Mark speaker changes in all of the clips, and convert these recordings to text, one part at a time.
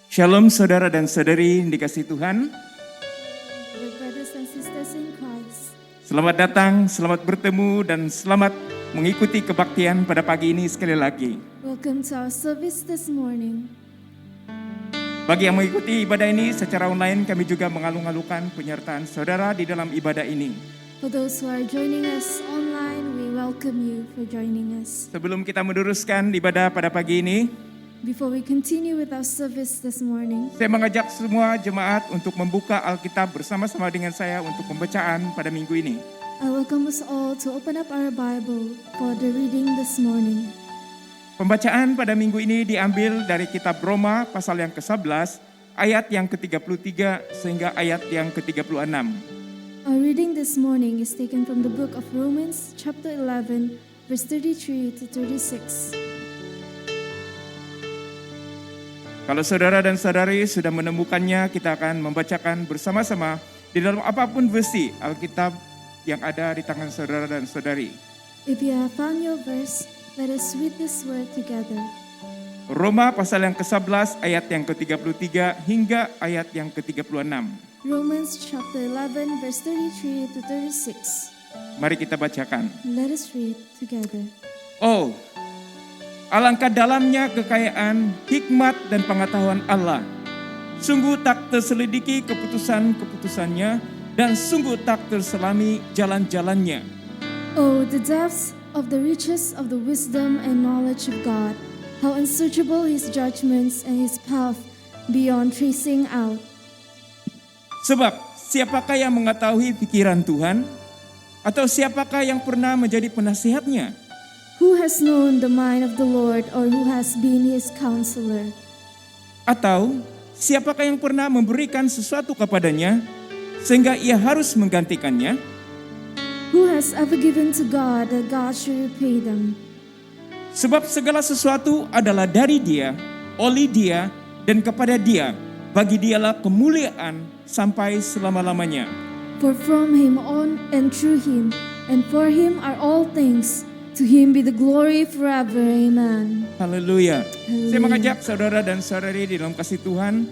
Speaker 1: Shalom saudara dan saudari yang dikasihi Tuhan.
Speaker 2: Dear brothers and sisters in Christ,
Speaker 1: Selamat datang, selamat bertemu dan selamat mengikuti kebaktian pada pagi ini sekali lagi.
Speaker 2: welcome to our service this morning.
Speaker 1: Bagi yang mengikuti ibadah ini secara online, kami juga mengalung-alungkan penyertaan saudara di dalam ibadah ini.
Speaker 2: For those who are joining us online, we welcome you for joining us.
Speaker 1: Sebelum kita meneruskan ibadah pada pagi ini,
Speaker 2: Before we continue with our service this morning,
Speaker 1: saya mengajak semua jemaat untuk membuka Alkitab bersama-sama dengan saya untuk pembacaan pada minggu ini.
Speaker 2: I welcome us all to open up our Bible for the reading this morning.
Speaker 1: Pembacaan pada minggu ini diambil dari kitab Roma pasal yang ke-11, ayat yang ke-33 sehingga ayat yang ke-36.
Speaker 2: Our reading this morning is taken from the book of Romans, chapter 11, verse 33 to 36.
Speaker 1: Kalau saudara dan saudari sudah menemukannya, kita akan membacakan bersama-sama di dalam apapun versi Alkitab yang ada di tangan saudara dan saudari.
Speaker 2: If you have found your verse, let us read this word together.
Speaker 1: Roma pasal yang ke-11 ayat yang ke-33 hingga ayat yang ke-36.
Speaker 2: Romans chapter 11, verse 33 to 36.
Speaker 1: Mari kita bacakan.
Speaker 2: Let us read together.
Speaker 1: Oh, alangkah dalamnya kekayaan, hikmat dan pengetahuan Allah. Sungguh tak terselidiki keputusan-keputusannya dan sungguh tak terselami jalan-jalannya.
Speaker 2: Oh, the depths of the riches of the wisdom and knowledge of God. How unsearchable His judgments and His path beyond tracing out.
Speaker 1: Sebab siapakah yang mengetahui pikiran Tuhan? Atau siapakah yang pernah menjadi penasihatnya?
Speaker 2: Who has known the mind of the Lord, or who has been His counselor?
Speaker 1: Atau siapakah yang pernah memberikan sesuatu kepadanya sehingga ia harus menggantikannya?
Speaker 2: Who has ever given to God that God should repay them?
Speaker 1: Sebab segala sesuatu adalah dari Dia, oleh Dia, dan kepada Dia. Bagi Dialah kemuliaan sampai selama-lamanya.
Speaker 2: For from Him on and through Him and for Him are all things. To Him be the glory forever. Amen.
Speaker 1: Haleluya.
Speaker 2: Haleluya.
Speaker 1: Saya mengajak saudara dan saudari di dalam kasih Tuhan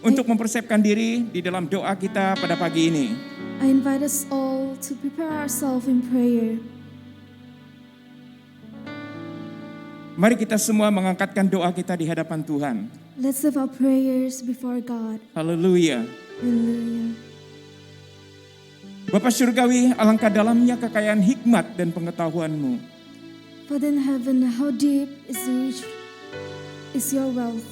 Speaker 1: untuk mempersiapkan diri di dalam doa kita pada pagi ini.
Speaker 2: I invite us all to prepare ourselves in prayer.
Speaker 1: Mari kita semua mengangkatkan doa kita di hadapan Tuhan.
Speaker 2: Let's lift our prayers before God.
Speaker 1: Haleluya.
Speaker 2: Hallelujah.
Speaker 1: Bapa Surgawi, alangkah dalamnya kekayaan hikmat dan pengetahuan-Mu.
Speaker 2: Father in heaven, how deep is the rich is your wealth.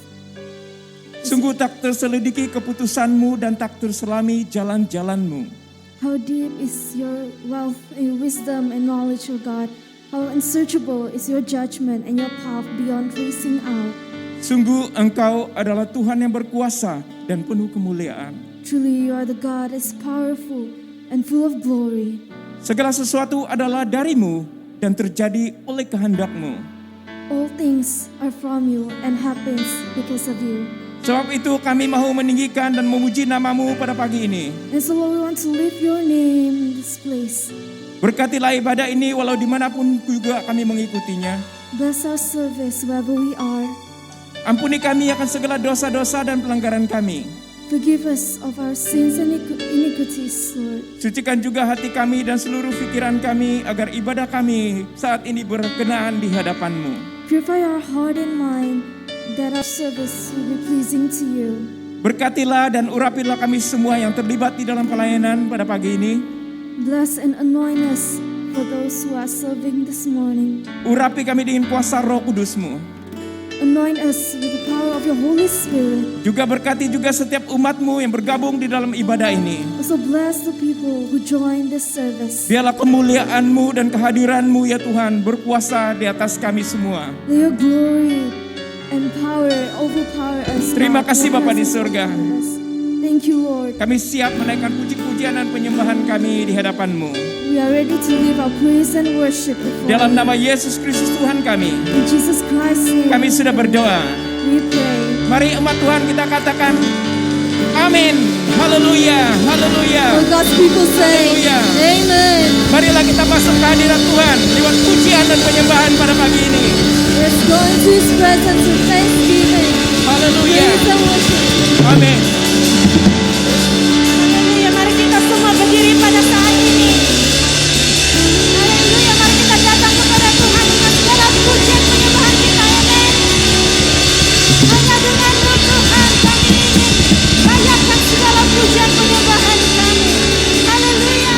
Speaker 1: Sungguh tak terselidiki keputusan-Mu dan tak terselami jalan-jalan-Mu.
Speaker 2: How deep is your wealth and wisdom and knowledge, O God. How unsearchable is your judgment and your path beyond tracing out.
Speaker 1: Sungguh Engkau adalah Tuhan yang berkuasa dan penuh kemuliaan.
Speaker 2: Truly you are the God that is powerful and full of glory.
Speaker 1: Segala sesuatu adalah dari-Mu dan terjadi oleh kehendak-Mu.
Speaker 2: All things are from you and happens because of you.
Speaker 1: Sebab itu kami mahu meninggikan dan memuji nama-Mu pada pagi ini.
Speaker 2: And so Lord, we want to lift your name in this place.
Speaker 1: Berkatilah ibadah ini walau dimanapun juga kami mengikutinya.
Speaker 2: Bless our service wherever we are.
Speaker 1: Ampuni kami akan segala dosa-dosa dan pelanggaran kami.
Speaker 2: Forgive us of our sins and iniquities, Lord.
Speaker 1: Sucikan juga hati kami dan seluruh pikiran kami agar ibadah kami saat ini berkenaan di hadapan-Mu.
Speaker 2: Purify our heart and mind that our service will be pleasing to you.
Speaker 1: Berkatilah dan urapilah kami semua yang terlibat di dalam pelayanan pada pagi ini.
Speaker 2: Bless and anoint us for those who are serving this morning.
Speaker 1: Urapi kami dengan kuasa Roh Kudus-Mu.
Speaker 2: Anoint us with the power of your Holy Spirit.
Speaker 1: Juga berkati juga setiap umat-Mu yang bergabung di dalam ibadah ini.
Speaker 2: Also bless the people who join this service.
Speaker 1: Biarlah kemuliaan-Mu dan kehadiran-Mu ya Tuhan berkuasa di atas kami semua.
Speaker 2: May your glory and power overpower us.
Speaker 1: Terima
Speaker 2: now.
Speaker 1: kasih
Speaker 2: Your
Speaker 1: Bapa di
Speaker 2: presence
Speaker 1: surga.
Speaker 2: overpower us. Thank you, Lord.
Speaker 1: Kami siap menaikkan puji-pujian dan penyembahan kami di hadapan-Mu.
Speaker 2: We are ready to give our praise and worship before
Speaker 1: Dalam
Speaker 2: you.
Speaker 1: nama Yesus Kristus Tuhan kami,
Speaker 2: In Jesus Christ's name,
Speaker 1: kami sudah berdoa.
Speaker 2: we pray.
Speaker 1: Mari umat Tuhan kita katakan amin. Haleluya, haleluya.
Speaker 2: All God's people say,
Speaker 1: Haleluya.
Speaker 2: Amen.
Speaker 1: Marilah kita masuk ke hadirat Tuhan lewat pujian dan penyembahan pada pagi ini.
Speaker 2: Let's go into His presence with thanksgiving,
Speaker 1: Haleluya.
Speaker 2: praise and worship.
Speaker 1: Amin.
Speaker 2: Haleluya, mari kita semua berdiri pada saat ini. Haleluya, mari kita datang kepada Tuhan dengan segala pujian penyembahan kita. Amin. Hanya dengan-Mu Tuhan kami ingin bayarkan segala pujian penyembahan kami. Haleluya.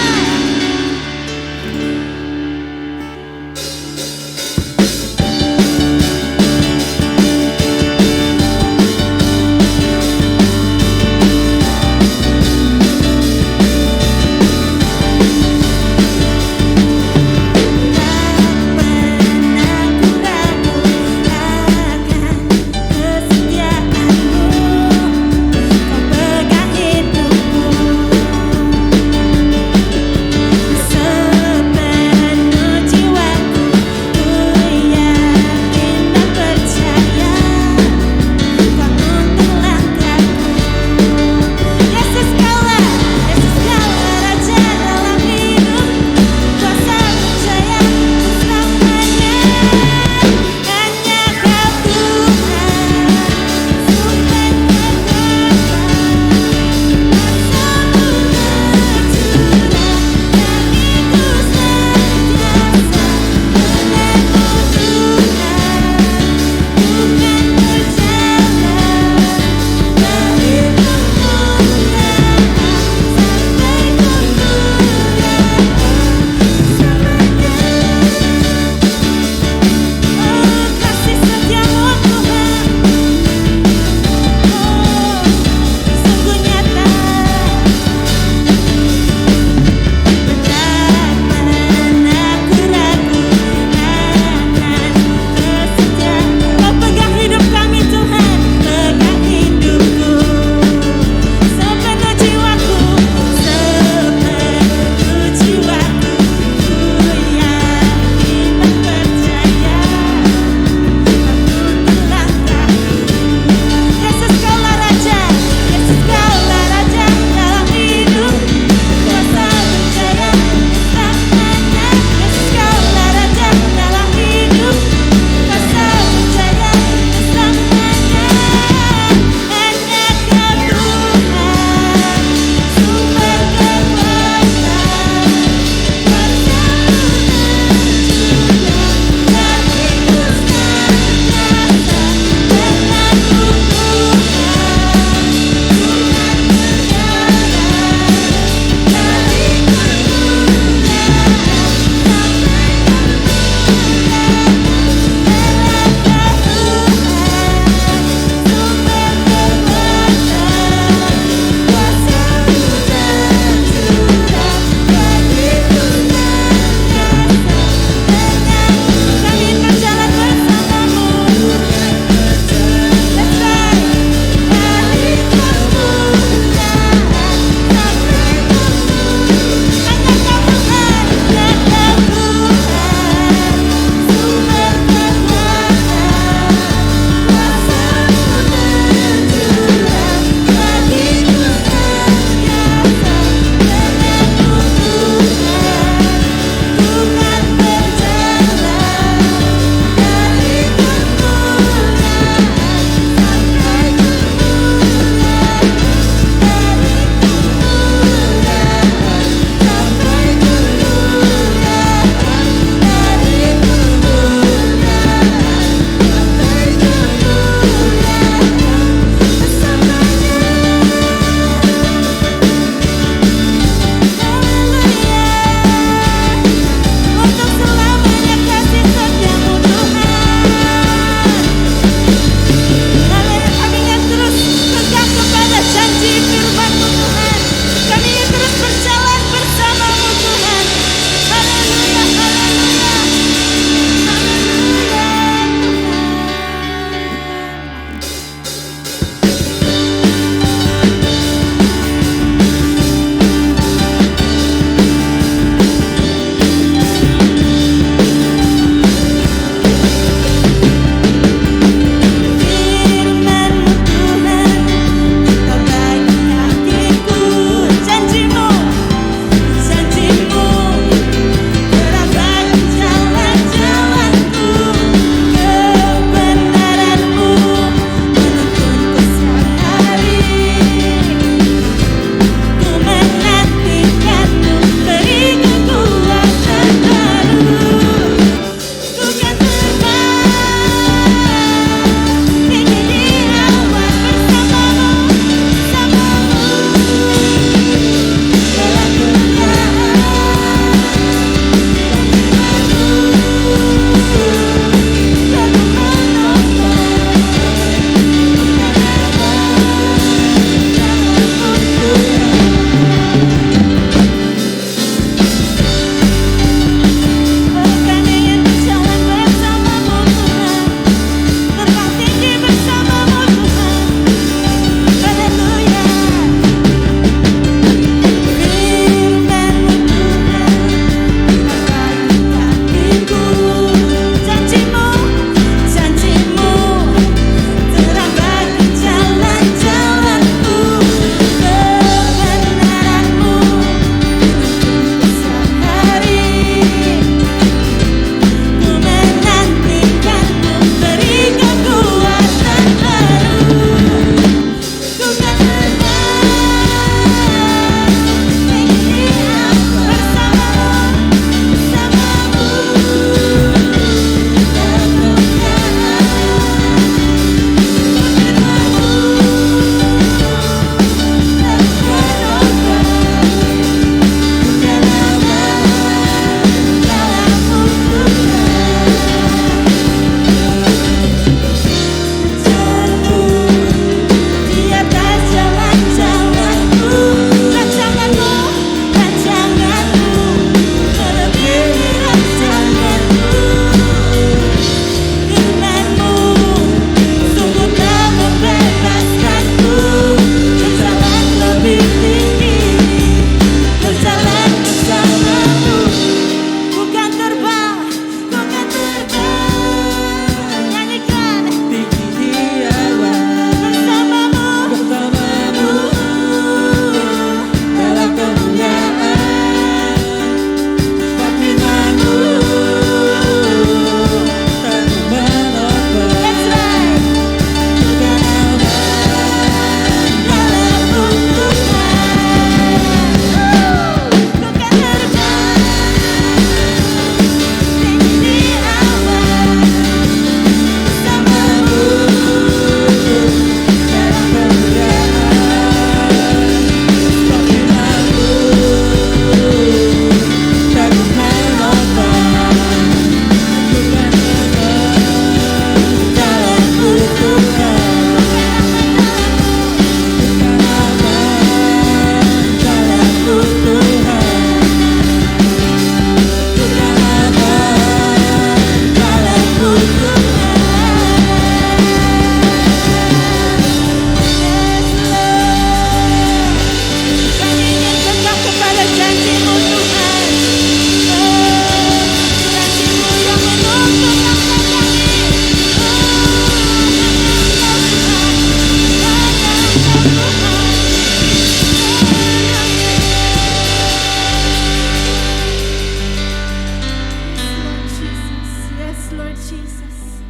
Speaker 2: Jesus.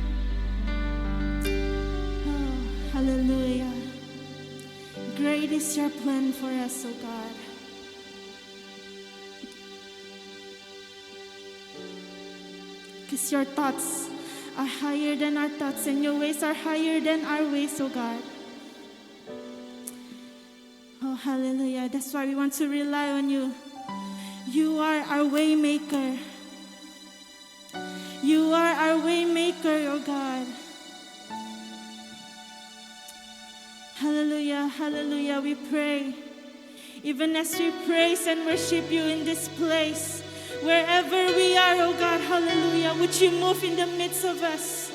Speaker 2: Oh, hallelujah. Great is your plan for us, oh God. Because your thoughts are higher than our thoughts, and your ways are higher than our ways, oh God. Oh, hallelujah. That's why we want to rely on you. You are our way maker. You are our way maker, oh God. Hallelujah, hallelujah. We pray, even as we praise and worship you in this place, wherever we are, oh God, hallelujah. Would you move in the midst of us?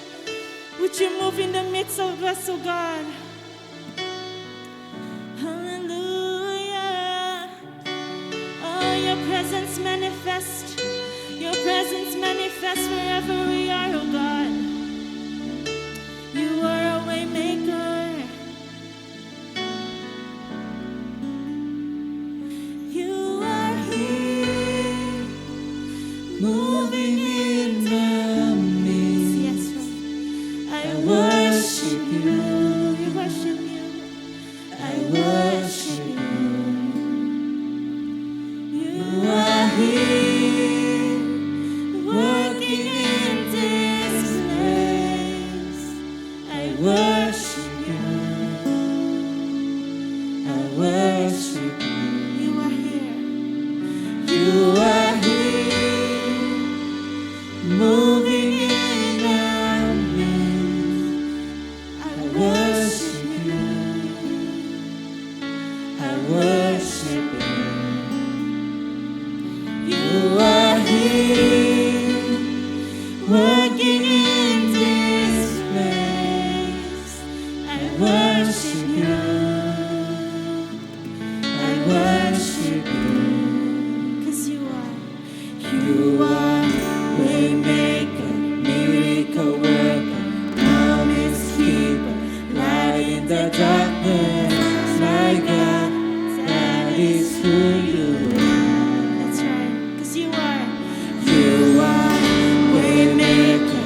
Speaker 2: Would you move in the midst of us, oh God? Hallelujah. Oh, your presence manifest. Your presence manifest wherever we are, oh God. You are a way maker. You are here, moving in the midst. Yes, Lord. I worship you. We worship you. I worship you. You are here, working in this place. I worship you. I worship you. You are here. You are here, moving in our midst. I worship you. I worship you. You are here, working in this place. I worship you. I worship you. 'Cause you are way maker, miracle worker, promise keeper, light in the darkness. My God, that is who you are. That's right. 'Cause you are way maker,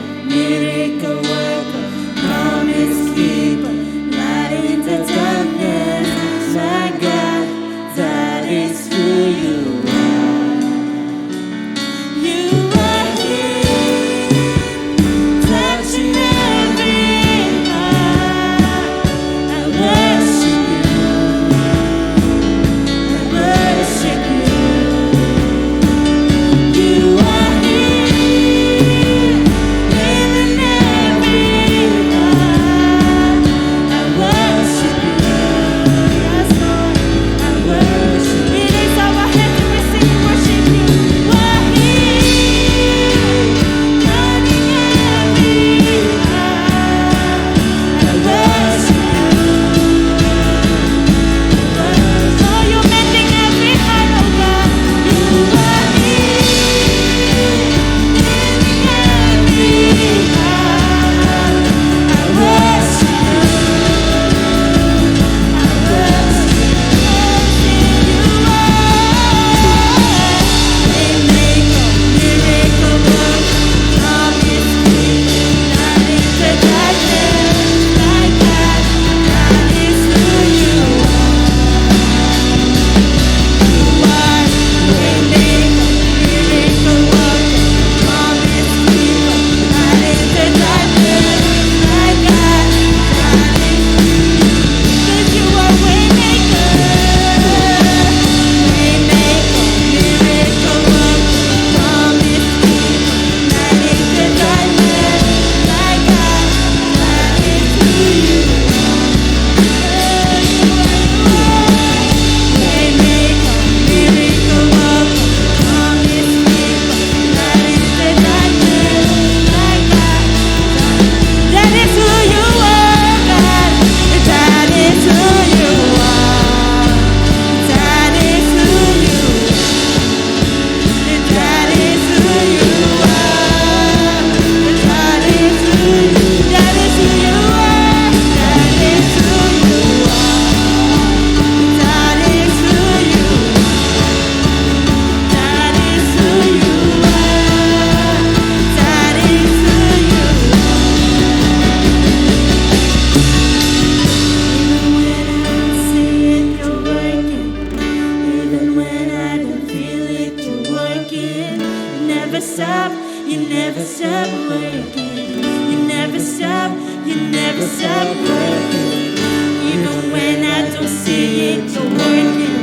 Speaker 2: working. You never stop, you never stop working. Even when I don't see it, you're working.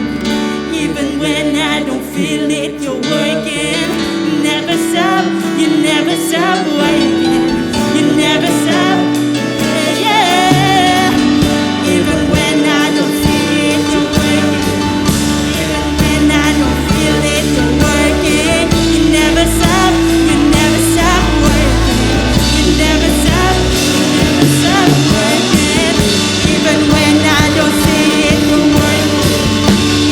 Speaker 2: Even when I don't feel it, you're working. You never stop working. You never stop, yeah. Even when I don't see it, you're working. Even when I don't feel it, you're working. You never stop working. You never stop working. Even when I don't see it, you're working.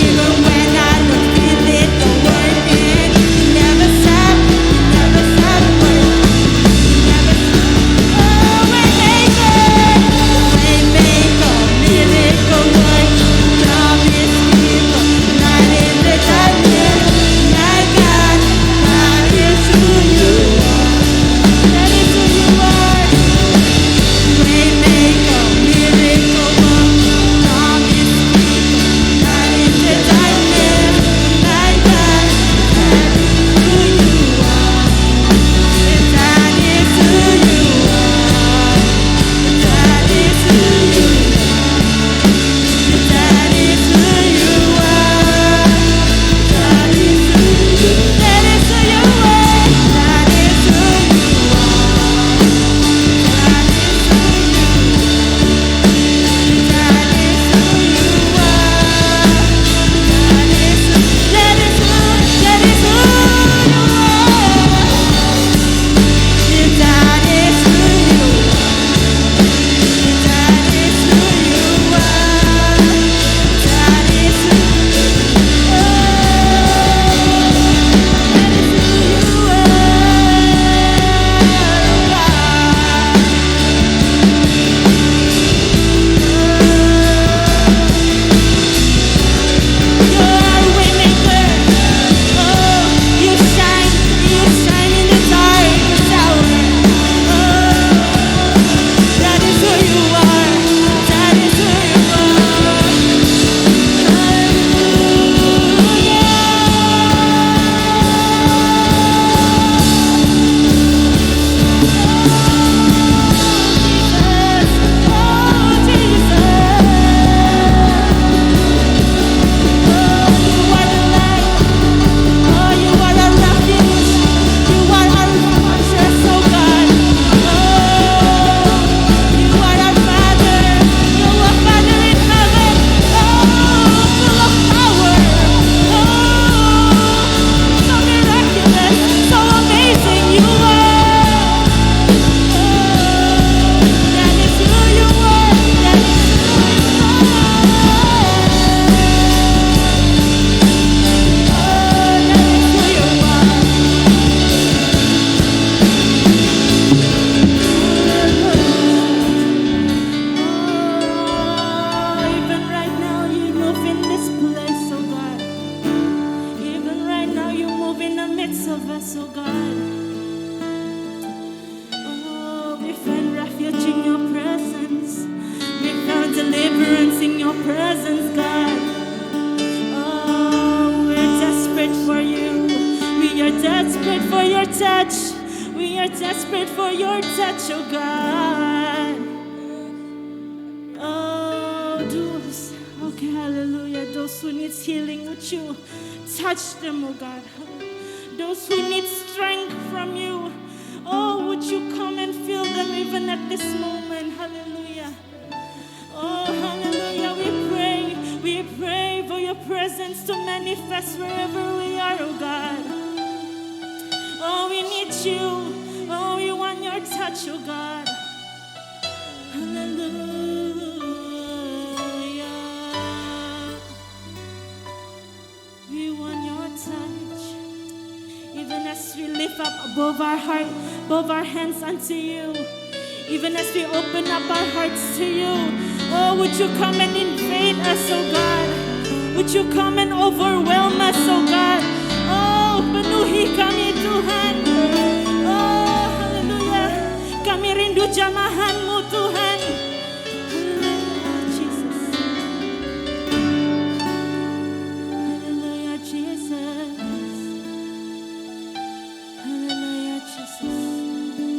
Speaker 2: Even when I don't feel it, you're working. You never stop working. You never stop. Oh, waymaker, miracle worker, promise keeper, light in the darkness. My God, that is who you are. That is who you are. Waymaker, miracle worker, promise keeper, light in the darkness. My God, that is who you are. That is who you are. That is who you are. That is who you are. That is who you are. That is who you are. That is who you are. That is who you desperate for your touch, oh God. Oh, those, okay, hallelujah. Those who need healing, would you touch them, oh God? Those who need strength from you, oh, would you come and fill them even at this moment? Hallelujah. Oh, hallelujah. We pray for your presence to manifest wherever we are, oh God. Oh, we need you. Oh, we want your touch, oh God. Hallelujah. We want your touch. Even as we lift up above our heart, above our hands unto you. Even as we open up our hearts to you. Oh, would you come and invade us, oh God. Would you come and overwhelm us, oh God. Oh, penuhi kami Tuhan. Oh, haleluya. Kami rindu jamahan-Mu Tuhan. Haleluya, Jesus. Haleluya, Jesus. Haleluya, Jesus.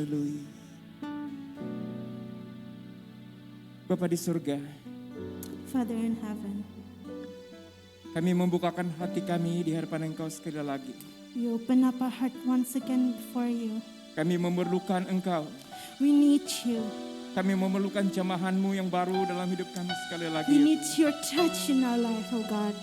Speaker 1: Haleluya. Bapa di surga,
Speaker 2: Father in heaven,
Speaker 1: kami membukakan hati kami di hadapan Engkau sekali lagi.
Speaker 2: we open up our heart once again before you.
Speaker 1: Kami memerlukan Engkau.
Speaker 2: We need you.
Speaker 1: Kami memerlukan jamahan-Mu yang baru dalam hidup kami sekali lagi.
Speaker 2: We need your touch in our life, oh God.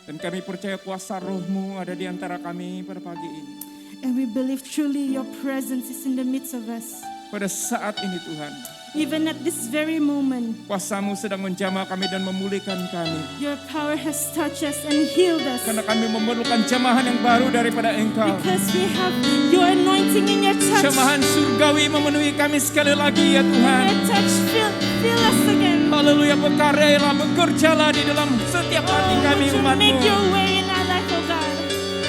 Speaker 1: Dan kami percaya kuasa Roh-Mu ada di antara kami pada pagi ini.
Speaker 2: And we believe truly your presence is in the midst of us.
Speaker 1: Pada saat ini Tuhan,
Speaker 2: Even at this very moment,
Speaker 1: kuasa-Mu sedang menjamah kami dan memulihkan kami.
Speaker 2: your power has touched us and healed us.
Speaker 1: Karena kami memerlukan jamahan yang baru daripada Engkau.
Speaker 2: Because we have your anointing in your touch.
Speaker 1: Jamahan surgawi memenuhi kami sekali lagi ya Tuhan.
Speaker 2: Your touch fill us again.
Speaker 1: Haleluya, berkaryalah, bekerjalah di dalam setiap hati kami
Speaker 2: Would you make
Speaker 1: umat-Mu.
Speaker 2: your way in our life, oh God.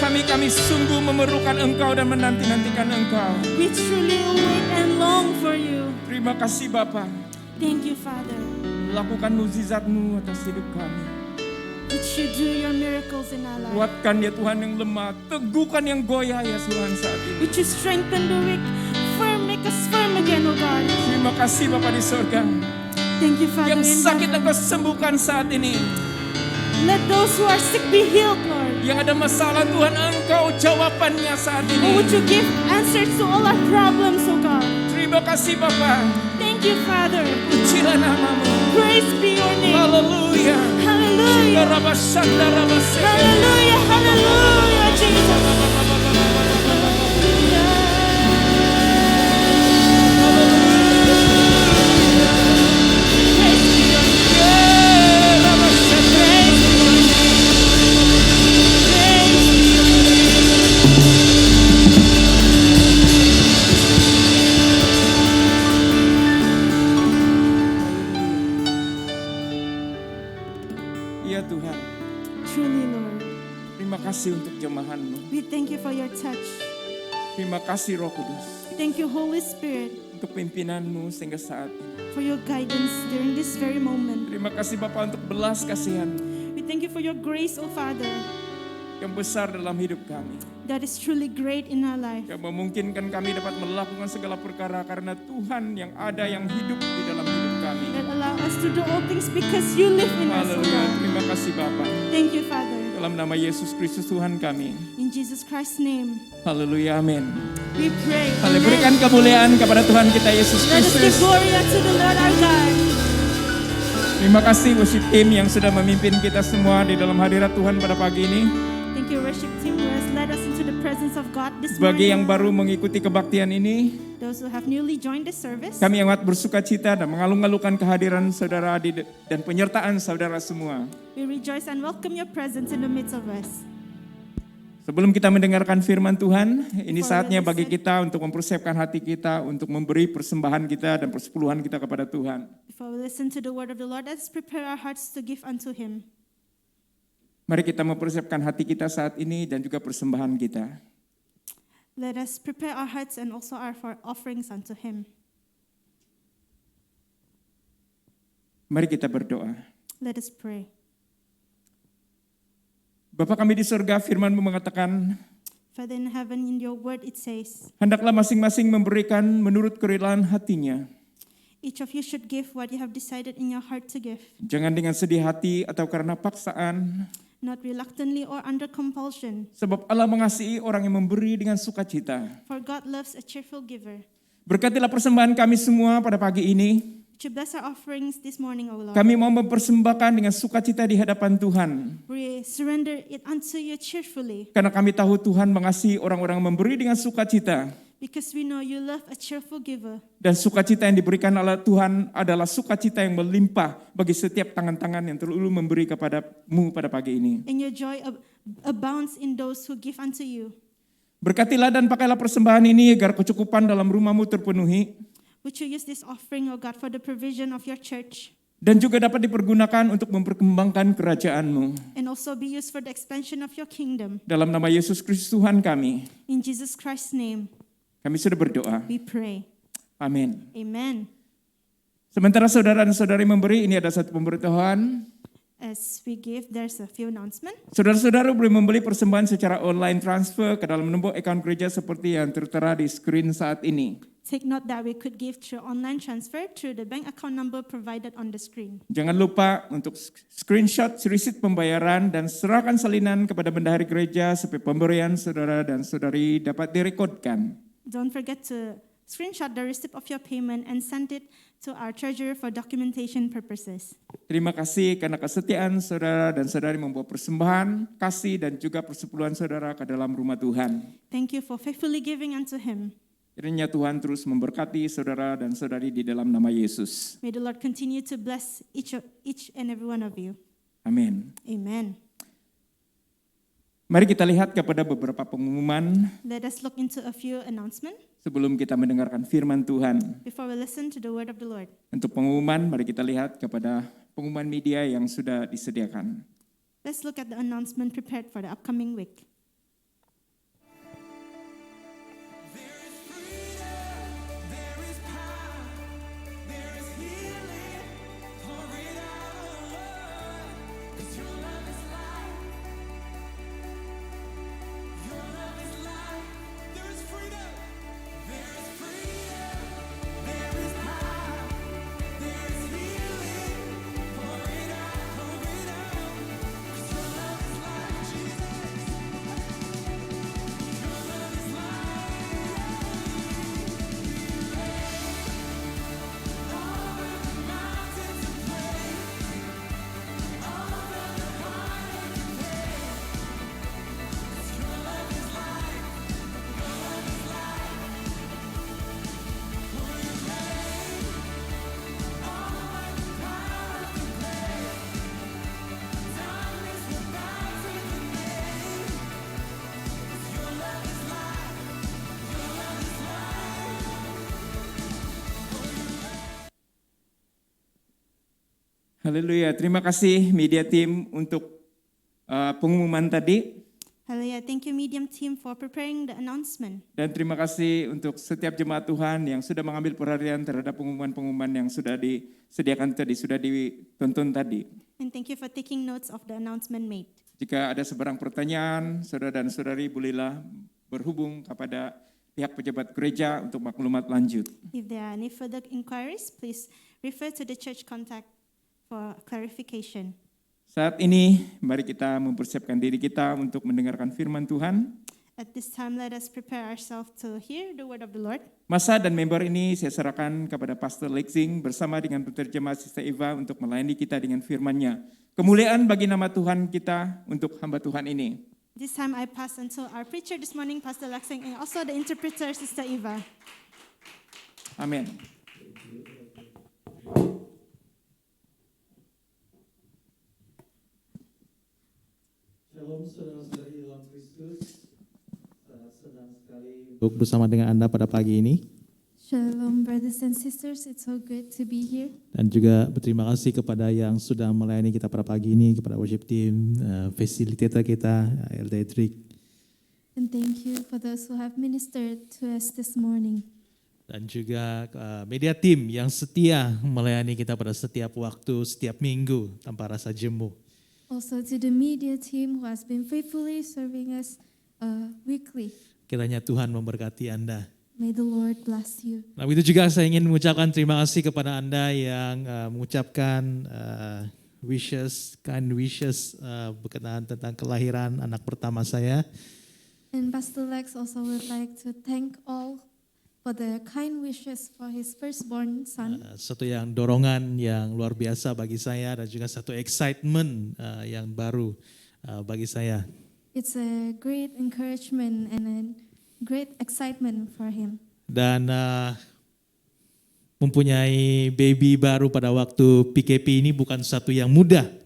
Speaker 1: Kami sungguh memerlukan Engkau dan menanti-nantikan Engkau.
Speaker 2: We truly await and long for you.
Speaker 1: Terima kasih Bapa.
Speaker 2: Thank you, Father.
Speaker 1: Lakukan mukjizat-Mu atas hidup kami.
Speaker 2: Would you do your miracles in our life?
Speaker 1: Kuatkan ya Tuhan yang lemah, teguhkan yang goyah ya Tuhan saat ini.
Speaker 2: Would you strengthen the weak, make us firm again, oh God.
Speaker 1: Terima kasih Bapa di surga.
Speaker 2: Thank you, Father
Speaker 1: Yang
Speaker 2: in
Speaker 1: sakit
Speaker 2: heaven.
Speaker 1: Engkau sembuhkan saat ini.
Speaker 2: Let those who are sick be healed, Lord.
Speaker 1: Yang ada masalah Tuhan Engkau jawabannya saat
Speaker 2: Oh,
Speaker 1: ini.
Speaker 2: would you give answers to all our problems, oh God.
Speaker 1: Terima kasih Bapa.
Speaker 2: Thank you, Father.
Speaker 1: Pujilah nama-Mu.
Speaker 2: Praise be your name.
Speaker 1: Haleluya.
Speaker 2: Hallelujah. Hallelujah. Hallelujah, Jesus.
Speaker 1: Iya Tuhan,
Speaker 2: Truly, Lord.
Speaker 1: terima kasih untuk jemahan-Mu.
Speaker 2: We thank you for your touch.
Speaker 1: Terima kasih Roh Kudus
Speaker 2: Thank you, Holy Spirit,
Speaker 1: untuk pimpinan-Mu sehingga saat ini.
Speaker 2: for your guidance during this very moment.
Speaker 1: Terima kasih Bapa untuk belas kasihan
Speaker 2: We thank you for your grace, O Father,
Speaker 1: yang besar dalam hidup kami.
Speaker 2: that is truly great in our life.
Speaker 1: Yang memungkinkan kami dapat melakukan segala perkara karena Tuhan yang ada yang hidup di dalam hidup kami.
Speaker 2: That allow us to do all things because you live in us, O
Speaker 1: Haleluya,
Speaker 2: God.
Speaker 1: terima kasih Bapa.
Speaker 2: Thank you, Father.
Speaker 1: Dalam nama Yesus Kristus Tuhan kami.
Speaker 2: In Jesus Christ's name,
Speaker 1: Haleluya, amin.
Speaker 2: we pray.
Speaker 1: Haleluya,
Speaker 2: Amen.
Speaker 1: berikan kemuliaan kepada Tuhan kita Yesus
Speaker 2: Let us give
Speaker 1: Kristus.
Speaker 2: glory unto the Lord our God.
Speaker 1: Terima kasih worship team yang sudah memimpin kita semua di dalam hadirat Tuhan pada pagi ini.
Speaker 2: Thank you, worship team, who has led us into the presence of God this
Speaker 1: Bagi yang
Speaker 2: morning.
Speaker 1: baru mengikuti kebaktian ini,
Speaker 2: Those who have newly joined the service,
Speaker 1: kami amat bersuka cita dan mengalung-alungkan kehadiran saudara dan penyertaan saudara semua.
Speaker 2: we rejoice and welcome your presence in the midst of us.
Speaker 1: Sebelum kita mendengarkan firman Tuhan, ini
Speaker 2: Before we
Speaker 1: saatnya bagi
Speaker 2: listen.
Speaker 1: kita untuk mempersiapkan hati kita untuk memberi persembahan kita dan persepuluhan kita kepada Tuhan.
Speaker 2: Before we listen to the word of the Lord, let's prepare our hearts to give unto Him.
Speaker 1: Mari kita mempersiapkan hati kita saat ini dan juga persembahan kita.
Speaker 2: Let us prepare our hearts and also our offerings unto Him.
Speaker 1: Mari kita berdoa.
Speaker 2: Let us pray.
Speaker 1: Bapa kami di surga, firman-Mu mengatakan,
Speaker 2: Father in heaven, in your word it says,
Speaker 1: hendaklah masing-masing memberikan menurut kerelaan hatinya.
Speaker 2: each of you should give what you have decided in your heart to give,
Speaker 1: Jangan dengan sedih hati atau karena paksaan,
Speaker 2: not reluctantly or under compulsion,
Speaker 1: sebab Allah mengasihi orang yang memberi dengan sukacita.
Speaker 2: for God loves a cheerful giver.
Speaker 1: Berkatilah persembahan kami semua pada pagi ini.
Speaker 2: To bless our offerings this morning, O Lord.
Speaker 1: Kami mau mempersembahkan dengan sukacita di hadapan Tuhan.
Speaker 2: We surrender it unto you cheerfully,
Speaker 1: Karena kami tahu Tuhan mengasihi orang-orang yang memberi dengan sukacita.
Speaker 2: because we know you love a cheerful giver.
Speaker 1: Dan sukacita yang diberikan oleh Tuhan adalah sukacita yang melimpah bagi setiap tangan-tangan yang terlalu memberi kepadamu pada pagi ini.
Speaker 2: And your joy abounds in those who give unto you.
Speaker 1: Berkatilah dan pakailah persembahan ini agar kecukupan dalam rumahmu terpenuhi.
Speaker 2: Would you use this offering, O God, for the provision of your church,
Speaker 1: Dan juga dapat dipergunakan untuk memperkembangkan kerajaan-Mu.
Speaker 2: and also be used for the expansion of your kingdom.
Speaker 1: Dalam nama Yesus Kristus Tuhan kami,
Speaker 2: In Jesus Christ's name,
Speaker 1: kami sudah berdoa.
Speaker 2: we pray.
Speaker 1: Amin.
Speaker 2: Amen.
Speaker 1: Sementara saudara dan saudari memberi, ini ada satu pemberitahuan.
Speaker 2: As we give, there's a few announcements.
Speaker 1: Saudara-saudara boleh membeli persembahan secara online transfer ke dalam nombor akaun gereja seperti yang tertera di screen saat ini.
Speaker 2: Take note that we could give through online transfer through the bank account number provided on the screen.
Speaker 1: Jangan lupa untuk screenshot risit pembayaran dan serahkan salinan kepada bendahari gereja supaya pemberian saudara dan saudari dapat direkodkan.
Speaker 2: Don't forget to screenshot the receipt of your payment and send it to our treasurer for documentation purposes.
Speaker 1: Terima kasih karena kesetiaan saudara dan saudari membawa persembahan, kasih dan juga persepuluhan saudara ke dalam rumah Tuhan.
Speaker 2: Thank you for faithfully giving unto him.
Speaker 1: Kiranya Tuhan terus memberkati saudara dan saudari di dalam nama Yesus.
Speaker 2: May the Lord continue to bless each and every one of you.
Speaker 1: Amin.
Speaker 2: Amen.
Speaker 1: Mari kita lihat kepada beberapa pengumuman
Speaker 2: Let us look into a few announcements
Speaker 1: sebelum kita mendengarkan firman Tuhan.
Speaker 2: before we listen to the word of the Lord.
Speaker 1: Untuk pengumuman, mari kita lihat kepada pengumuman media yang sudah disediakan.
Speaker 2: Let's look at the announcement prepared for the upcoming week.
Speaker 1: Haleluya, terima kasih media team untuk pengumuman tadi.
Speaker 2: Hallelujah. Thank you, Medium Team, for preparing the announcement.
Speaker 1: Dan terima kasih untuk setiap jemaat Tuhan yang sudah mengambil perhatian terhadap pengumuman-pengumuman yang sudah disediakan tadi, sudah ditonton tadi.
Speaker 2: And thank you for taking notes of the announcement made.
Speaker 1: Jika ada sebarang pertanyaan, saudara dan saudari bolehlah berhubung kepada pihak pejabat gereja untuk maklumat lanjut.
Speaker 2: If there are any further inquiries, please refer to the church contact for clarification.
Speaker 1: Saat ini, mari kita mempersiapkan diri kita untuk mendengarkan firman Tuhan.
Speaker 2: At this time, let us prepare ourselves to hear the word of the Lord.
Speaker 1: Masa dan member ini saya serahkan kepada Pastor Lexing bersama dengan penterjemah Sister Eva untuk melayani kita dengan firman-Nya. Kemuliaan bagi nama Tuhan kita untuk hamba Tuhan ini.
Speaker 2: This time I pass unto our preacher this morning, Pastor Lexing, and also the interpreter, Sister Eva.
Speaker 1: Amin.
Speaker 3: Shalom saudara-saudari dalam Kristus, sangat senang sekali untuk bersama dengan Anda pada pagi ini.
Speaker 2: Shalom, brothers and sisters. It's so good to be here.
Speaker 3: Dan juga berterima kasih kepada yang sudah melayani kita pada pagi ini, kepada worship team, fasilitator kita, Elder Edric.
Speaker 2: And thank you for those who have ministered to us this morning.
Speaker 3: Dan juga media team yang setia melayani kita pada setiap waktu, setiap minggu tanpa rasa jemu.
Speaker 2: Also to the media team who has been faithfully serving us weekly.
Speaker 3: Kiranya Tuhan memberkati Anda.
Speaker 2: May the Lord bless you.
Speaker 3: Nah, itu juga saya ingin mengucapkan terima kasih kepada Anda yang mengucapkan kind wishes berkenaan tentang kelahiran anak pertama saya.
Speaker 2: And Pastor Lex also would like to thank all for the kind wishes for his firstborn son.
Speaker 3: Satu yang dorongan yang luar biasa bagi saya dan juga satu excitement yang baru bagi saya.
Speaker 2: It's a great encouragement and a great excitement for him.
Speaker 3: Dan mempunyai baby baru pada waktu PKP ini bukan satu yang mudah.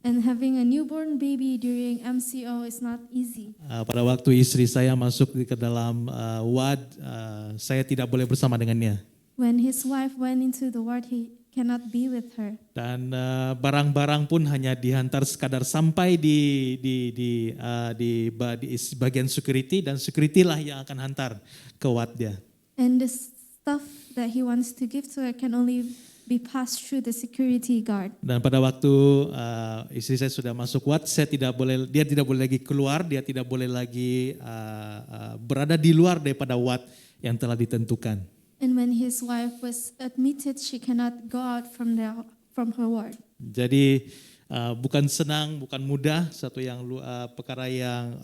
Speaker 2: And having a newborn baby during MCO is not easy.
Speaker 3: Pada waktu istri saya masuk ke dalam ward, saya tidak boleh bersama dengannya.
Speaker 2: When his wife went into the ward, he cannot be with her.
Speaker 3: Dan barang-barang pun hanya dihantar sekadar sampai di bagian security, dan security lah yang akan hantar ke ward dia.
Speaker 2: And the stuff that he wants to give to her can only be passed through the security guard.
Speaker 3: Dan pada waktu istri saya sudah masuk WAT, dia tidak boleh lagi keluar, dia tidak boleh lagi berada di luar daripada WAT yang telah ditentukan.
Speaker 2: And when his wife was admitted, she cannot go out from her ward.
Speaker 3: Jadi bukan senang, bukan mudah, perkara yang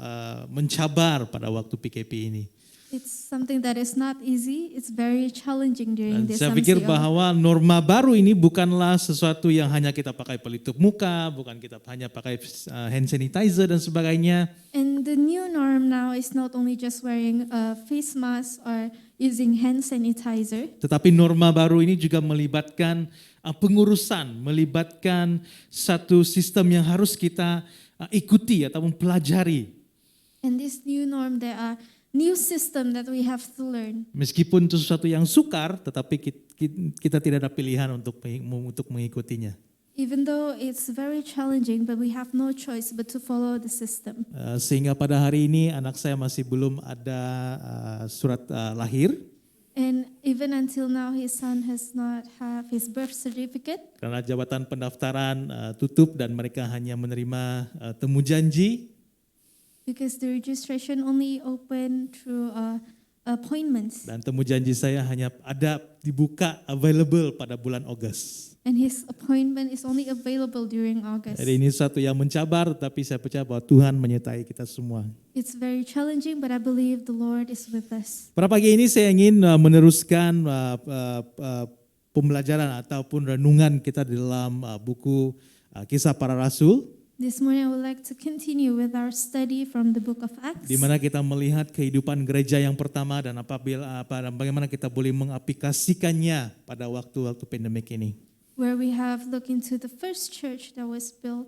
Speaker 3: mencabar pada waktu PKP ini.
Speaker 2: It's something that is not easy. It's very challenging during
Speaker 3: Dan
Speaker 2: this
Speaker 3: saya pikir
Speaker 2: MCO.
Speaker 3: bahwa norma baru ini bukanlah sesuatu yang hanya kita pakai pelitup muka, bukan kita hanya pakai hand sanitizer dan sebagainya.
Speaker 2: And the new norm now is not only just wearing a face mask or using hand sanitizer,
Speaker 3: Tetapi norma baru ini juga melibatkan pengurusan, melibatkan satu sistem yang harus kita ikuti atau pelajari.
Speaker 2: and this new norm, there are new system that we have to learn.
Speaker 3: Meskipun itu sesuatu yang sukar, tetapi kita tidak ada pilihan untuk mengikutinya.
Speaker 2: Even though it's very challenging, but we have no choice but to follow the system.
Speaker 3: Sehingga pada hari ini anak saya masih belum ada surat lahir.
Speaker 2: And even until now, his son has not have his birth certificate
Speaker 3: Karena jabatan pendaftaran tutup dan mereka hanya menerima temu janji.
Speaker 2: because the registration only open through appointments.
Speaker 3: Dan temu janji saya hanya dibuka available pada bulan Ogos.
Speaker 2: And his appointment is only available during August.
Speaker 3: Jadi ini satu yang mencabar, tapi saya percaya bahwa Tuhan menyertai kita semua.
Speaker 2: It's very challenging, but I believe the Lord is with us.
Speaker 3: Pada pagi ini saya ingin meneruskan pembelajaran ataupun renungan kita di dalam buku Kisah Para Rasul,
Speaker 2: This morning I would like to continue with our study from the book of Acts,
Speaker 3: di mana kita melihat kehidupan gereja yang pertama dan bagaimana kita boleh mengaplikasikannya pada waktu-waktu pandemik ini.
Speaker 2: where we have looked into the first church that was built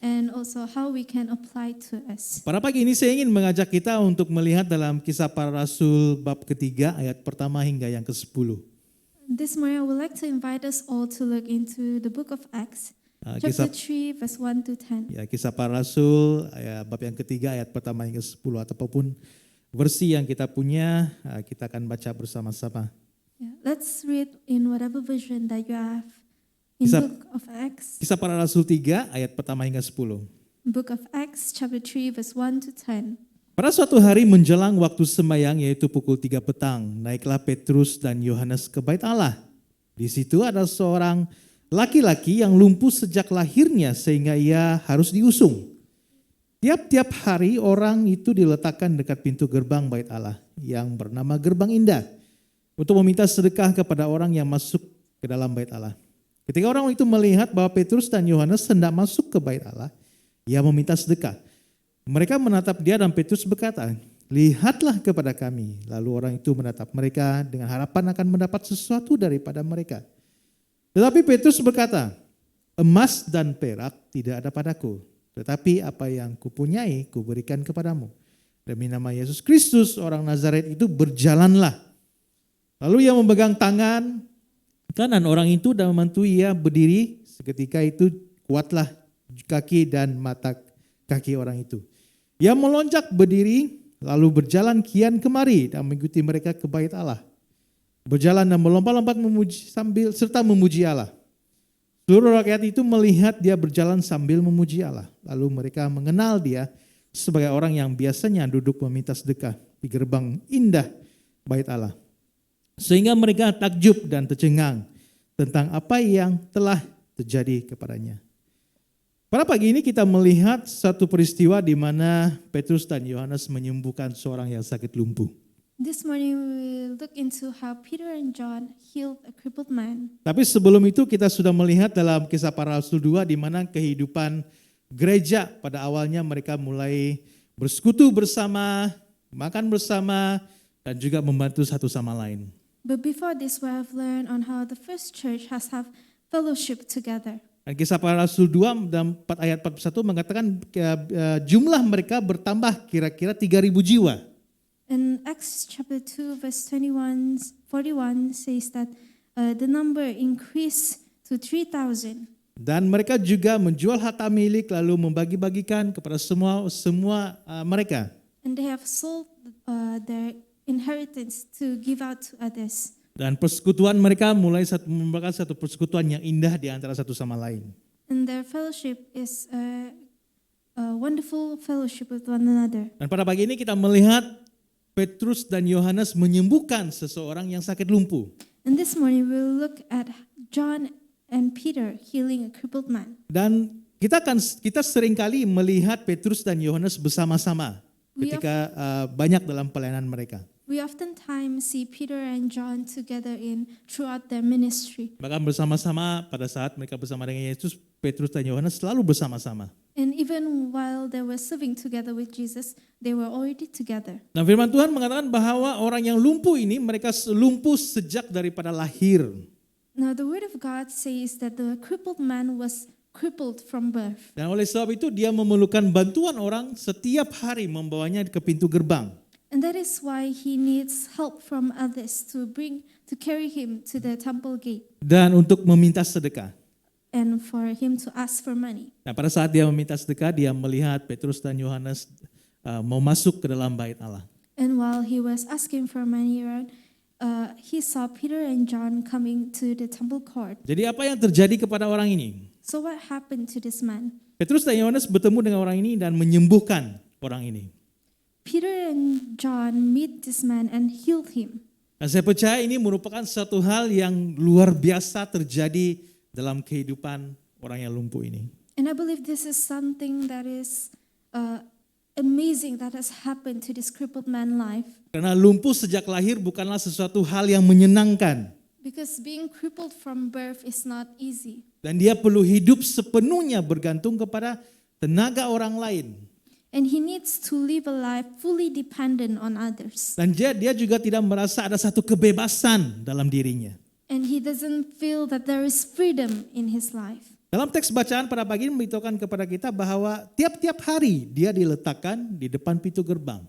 Speaker 2: and also how we can apply to us.
Speaker 3: Pada pagi ini saya ingin mengajak kita untuk melihat dalam Kisah Para Rasul bab ketiga ayat pertama hingga yang ke-10.
Speaker 2: This morning I would like to invite us all to look into the book of Acts, chapter 3, verse 1 to 10.
Speaker 3: Ya, Kisah Para Rasul bab yang ketiga ayat pertama hingga 10 ataupun versi yang kita punya kita akan baca bersama-sama.
Speaker 2: Yeah, let's read in whatever version that you have in
Speaker 3: Kisah-
Speaker 2: book of Acts.
Speaker 3: Kisah Para Rasul 3 ayat pertama hingga 10.
Speaker 2: Book of Acts, chapter 3, verse 1 to 10.
Speaker 3: Pada suatu hari menjelang waktu sembahyang yaitu pukul 3 petang, naiklah Petrus dan Yohanes ke bait Allah. Di situ ada seorang laki-laki yang lumpuh sejak lahirnya sehingga ia harus diusung. Tiap-tiap hari orang itu diletakkan dekat pintu gerbang bait Allah yang bernama Gerbang Indah untuk meminta sedekah kepada orang yang masuk ke dalam bait Allah. Ketika orang itu melihat bahwa Petrus dan Yohanes hendak masuk ke bait Allah, ia meminta sedekah. Mereka menatap dia dan Petrus berkata, "Lihatlah kepada kami." Lalu orang itu menatap mereka dengan harapan akan mendapat sesuatu daripada mereka. Tetapi Petrus berkata, "Emas dan perak tidak ada padaku, tetapi apa yang kupunyai kuberikan kepadamu. Demi nama Yesus Kristus orang Nazaret itu berjalanlah." Lalu ia memegang tangan kanan orang itu dan membantu ia berdiri. Seketika itu kuatlah kaki dan mata kaki orang itu. Ia melonjak berdiri lalu berjalan kian kemari dan mengikuti mereka ke bait Allah. Berjalan dan melompat-lompat serta memuji Allah. Seluruh rakyat itu melihat dia berjalan sambil memuji Allah. Lalu mereka mengenal dia sebagai orang yang biasanya duduk meminta sedekah di gerbang indah bait Allah. Sehingga mereka takjub dan tercengang tentang apa yang telah terjadi kepadanya. Pada pagi ini kita melihat satu peristiwa di mana Petrus dan Yohanes menyembuhkan seorang yang sakit lumpuh.
Speaker 2: This morning we will look into how Peter and John healed a crippled man.
Speaker 3: Tapi sebelum itu kita sudah melihat dalam Kisah Para Rasul 2 di mana kehidupan gereja pada awalnya mereka mulai bersekutu bersama, makan bersama, dan juga membantu satu sama lain.
Speaker 2: But before this, we have learned on how the first church has have fellowship together.
Speaker 3: Dan Kisah Para Rasul 2 dan ayat 41 mengatakan jumlah mereka bertambah kira-kira 3.000 jiwa.
Speaker 2: And Acts chapter 2 verse 41 says that the number increased to 3,000.
Speaker 3: Dan mereka juga menjual harta milik lalu membagi-bagikan kepada semua mereka.
Speaker 2: And they have sold their inheritance to give out to others.
Speaker 3: Dan persekutuan mereka merupakan satu persekutuan yang indah di antara satu sama lain.
Speaker 2: And their fellowship is a wonderful fellowship with one another.
Speaker 3: Dan pada pagi ini kita melihat Petrus dan Yohanes menyembuhkan seseorang yang sakit lumpuh.
Speaker 2: And this morning we'll look at John and Peter healing a crippled man.
Speaker 3: Dan kita seringkali melihat Petrus dan Yohanes bersama-sama ketika banyak dalam pelayanan mereka.
Speaker 2: We oftentimes see Peter and John together throughout their ministry.
Speaker 3: Bahkan bersama-sama pada saat mereka bersama dengan Yesus, Petrus dan Yohanes selalu bersama-sama.
Speaker 2: And even while they were serving together with Jesus, they were already together.
Speaker 3: Nah, firman Tuhan mengatakan bahwa orang yang lumpuh ini mereka lumpuh sejak daripada lahir.
Speaker 2: Now the word of God says that the crippled man was crippled from birth.
Speaker 3: Dan oleh sebab itu dia memerlukan bantuan orang setiap hari membawanya ke pintu gerbang.
Speaker 2: And that is why he needs help from others to carry him to the temple gate
Speaker 3: Dan untuk meminta sedekah.
Speaker 2: and for him to ask for money.
Speaker 3: Nah, pada saat dia meminta sedekah, dia melihat Petrus dan Yohanes mau masuk ke dalam bait Allah.
Speaker 2: And while he was asking for money around, he saw Peter and John coming to the temple court.
Speaker 3: Jadi apa yang terjadi kepada orang ini?
Speaker 2: So what happened to this man?
Speaker 3: Petrus dan Yohanes bertemu dengan orang ini dan menyembuhkan orang ini.
Speaker 2: Peter and John meet this man and healed him.
Speaker 3: Dan saya percaya ini merupakan satu hal yang luar biasa terjadi dalam kehidupan orang yang lumpuh ini.
Speaker 2: And I believe this is something that is amazing that has happened to this crippled man's life.
Speaker 3: Karena lumpuh sejak lahir bukanlah sesuatu hal yang menyenangkan.
Speaker 2: Because being crippled from birth is not easy.
Speaker 3: Dan dia perlu hidup sepenuhnya bergantung kepada tenaga orang lain.
Speaker 2: And he needs to live a life fully dependent on others.
Speaker 3: Dan dia juga tidak merasa ada satu kebebasan dalam dirinya.
Speaker 2: And he doesn't feel that there is freedom in his life.
Speaker 3: Dalam teks bacaan pada pagi ini memberitahukan kepada kita bahwa tiap-tiap hari dia diletakkan di depan pintu gerbang.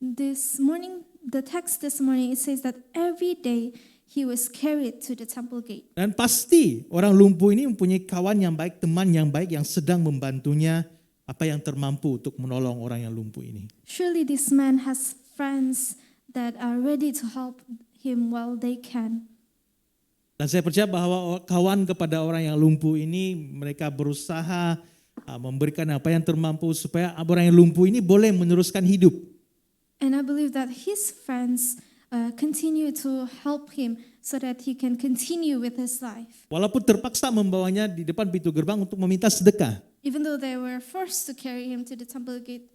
Speaker 2: This morning, the text this morning, it says that every day he was carried to the temple gate.
Speaker 3: Dan pasti orang lumpuh ini mempunyai kawan yang baik, teman yang baik yang sedang membantunya apa yang termampu untuk menolong orang yang lumpuh ini.
Speaker 2: Surely this man has friends that are ready to help him while they can.
Speaker 3: Dan saya percaya bahwa kawan kepada orang yang lumpuh ini mereka berusaha memberikan apa yang termampu supaya orang yang lumpuh ini boleh meneruskan hidup.
Speaker 2: And I believe that his friends continue to help him so that he can continue with his life.
Speaker 3: Walaupun terpaksa membawanya di depan pintu gerbang untuk meminta sedekah.
Speaker 2: Even though they were forced to carry him to the temple gate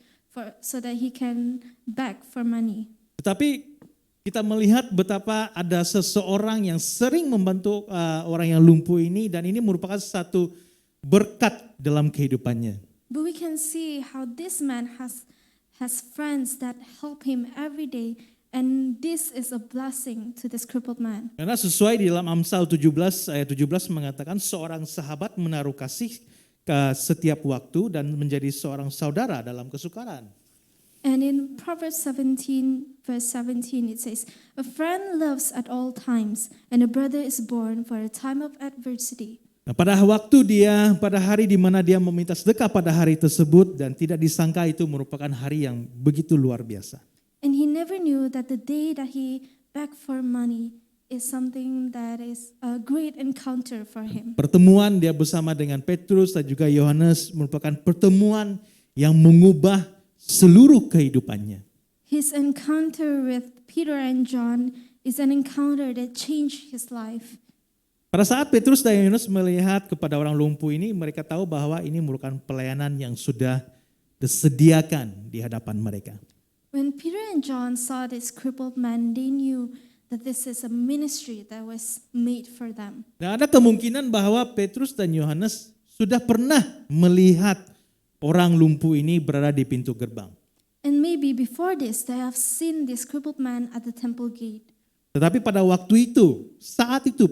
Speaker 2: so that he can beg for money.
Speaker 3: Tetapi kita melihat betapa ada seseorang yang sering membantu orang yang lumpuh ini dan ini merupakan satu berkat dalam kehidupannya.
Speaker 2: But we can see how this man has friends that help him every day, and this is a blessing to this crippled man.
Speaker 3: Karena sesuai di dalam Amsal 17 ayat 17 mengatakan seorang sahabat menaruh kasih ke setiap waktu dan menjadi seorang saudara dalam kesukaran.
Speaker 2: And in Proverbs 17 verse 17 it says, "A friend loves at all times, and a brother is born for a time of adversity."
Speaker 3: Nah, pada hari di mana dia meminta sedekah pada hari tersebut dan tidak disangka itu merupakan hari yang begitu luar biasa.
Speaker 2: And he never knew that the day that he begged for money is something that is a great encounter for him.
Speaker 3: Pertemuan dia bersama dengan Petrus dan juga Yohanes merupakan pertemuan yang mengubah seluruh kehidupannya.
Speaker 2: His encounter with Peter and John is an encounter that changed his life.
Speaker 3: Pada saat Petrus dan Yohanes melihat kepada orang lumpuh ini, mereka tahu bahwa ini merupakan pelayanan yang sudah disediakan di hadapan mereka.
Speaker 2: When Peter and John saw this crippled man, they knew that this is a ministry that was made for them.
Speaker 3: Dan ada kemungkinan bahwa Petrus dan Yohanes sudah pernah melihat orang lumpuh ini berada di pintu gerbang.
Speaker 2: And maybe before this, they have seen this crippled man at the temple gate.
Speaker 3: Tetapi pada waktu itu,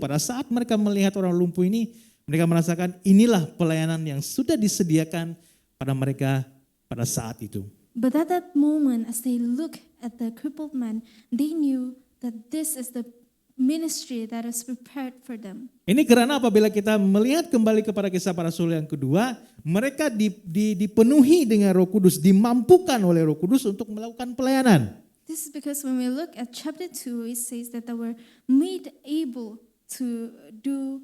Speaker 3: pada saat mereka melihat orang lumpuh ini, mereka merasakan inilah pelayanan yang sudah disediakan pada mereka pada saat itu.
Speaker 2: But at that moment, as they look at the crippled man, they knew that this is the ministry that is prepared for them.
Speaker 3: Ini karena apabila kita melihat kembali kepada kisah para rasul yang kedua, mereka dipenuhi dengan Roh Kudus, dimampukan oleh Roh Kudus untuk melakukan pelayanan.
Speaker 2: This is because when we look at chapter 2, it says that they were made able to do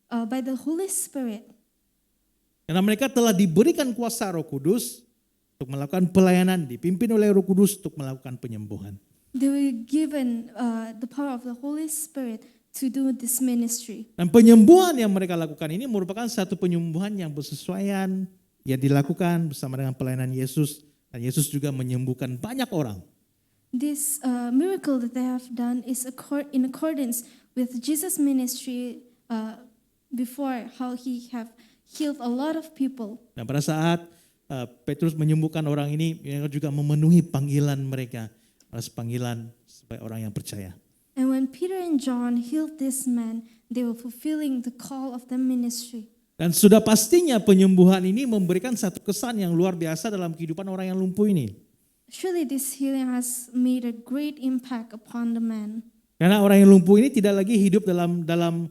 Speaker 2: by the Holy Spirit.
Speaker 3: Karena mereka telah diberikan kuasa Roh Kudus untuk melakukan pelayanan, dipimpin oleh Roh Kudus untuk melakukan penyembuhan.
Speaker 2: They were given the power of the Holy Spirit to do this ministry.
Speaker 3: Dan penyembuhan yang mereka lakukan ini merupakan satu penyembuhan yang bersesuaian, yang dilakukan bersama dengan pelayanan Yesus. Dan Yesus juga menyembuhkan banyak orang.
Speaker 2: This miracle that they have done is in accordance with Jesus' ministry before, how he have healed a lot of people.
Speaker 3: Dan pada saat Petrus menyembuhkan orang ini, mereka juga memenuhi panggilan mereka, atas panggilan sebagai orang yang percaya.
Speaker 2: And when Peter and John healed this man, they were fulfilling the call of the ministry.
Speaker 3: Dan sudah pastinya penyembuhan ini memberikan satu kesan yang luar biasa dalam kehidupan orang yang lumpuh ini.
Speaker 2: Surely this healing has made a great impact upon the man.
Speaker 3: Karena orang yang lumpuh ini tidak lagi hidup dalam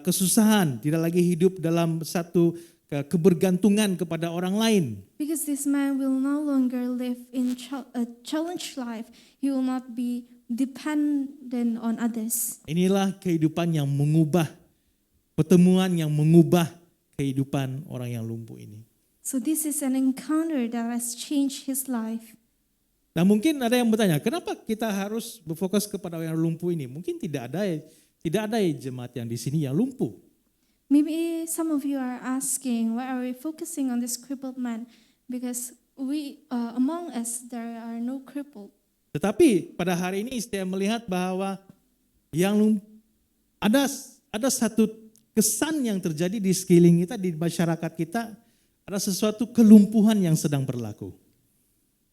Speaker 3: kesusahan, tidak lagi hidup dalam satu kebergantungan kepada orang lain.
Speaker 2: Because this man will no longer live in a challenged life. He will not be dependent on others.
Speaker 3: Inilah kehidupan yang mengubah, pertemuan yang mengubah kehidupan orang yang lumpuh ini.
Speaker 2: So this is an encounter that has changed his life.
Speaker 3: Nah mungkin ada yang bertanya, kenapa kita harus berfokus kepada orang yang lumpuh ini? Mungkin tidak ada jemaat yang di sini yang lumpuh.
Speaker 2: Maybe some of you are asking, why are we focusing on this crippled man? Because among us there are no crippled.
Speaker 3: Tetapi pada hari ini saya melihat bahwa ada satu kesan yang terjadi di sekeliling kita, di masyarakat kita, ada sesuatu kelumpuhan yang sedang berlaku.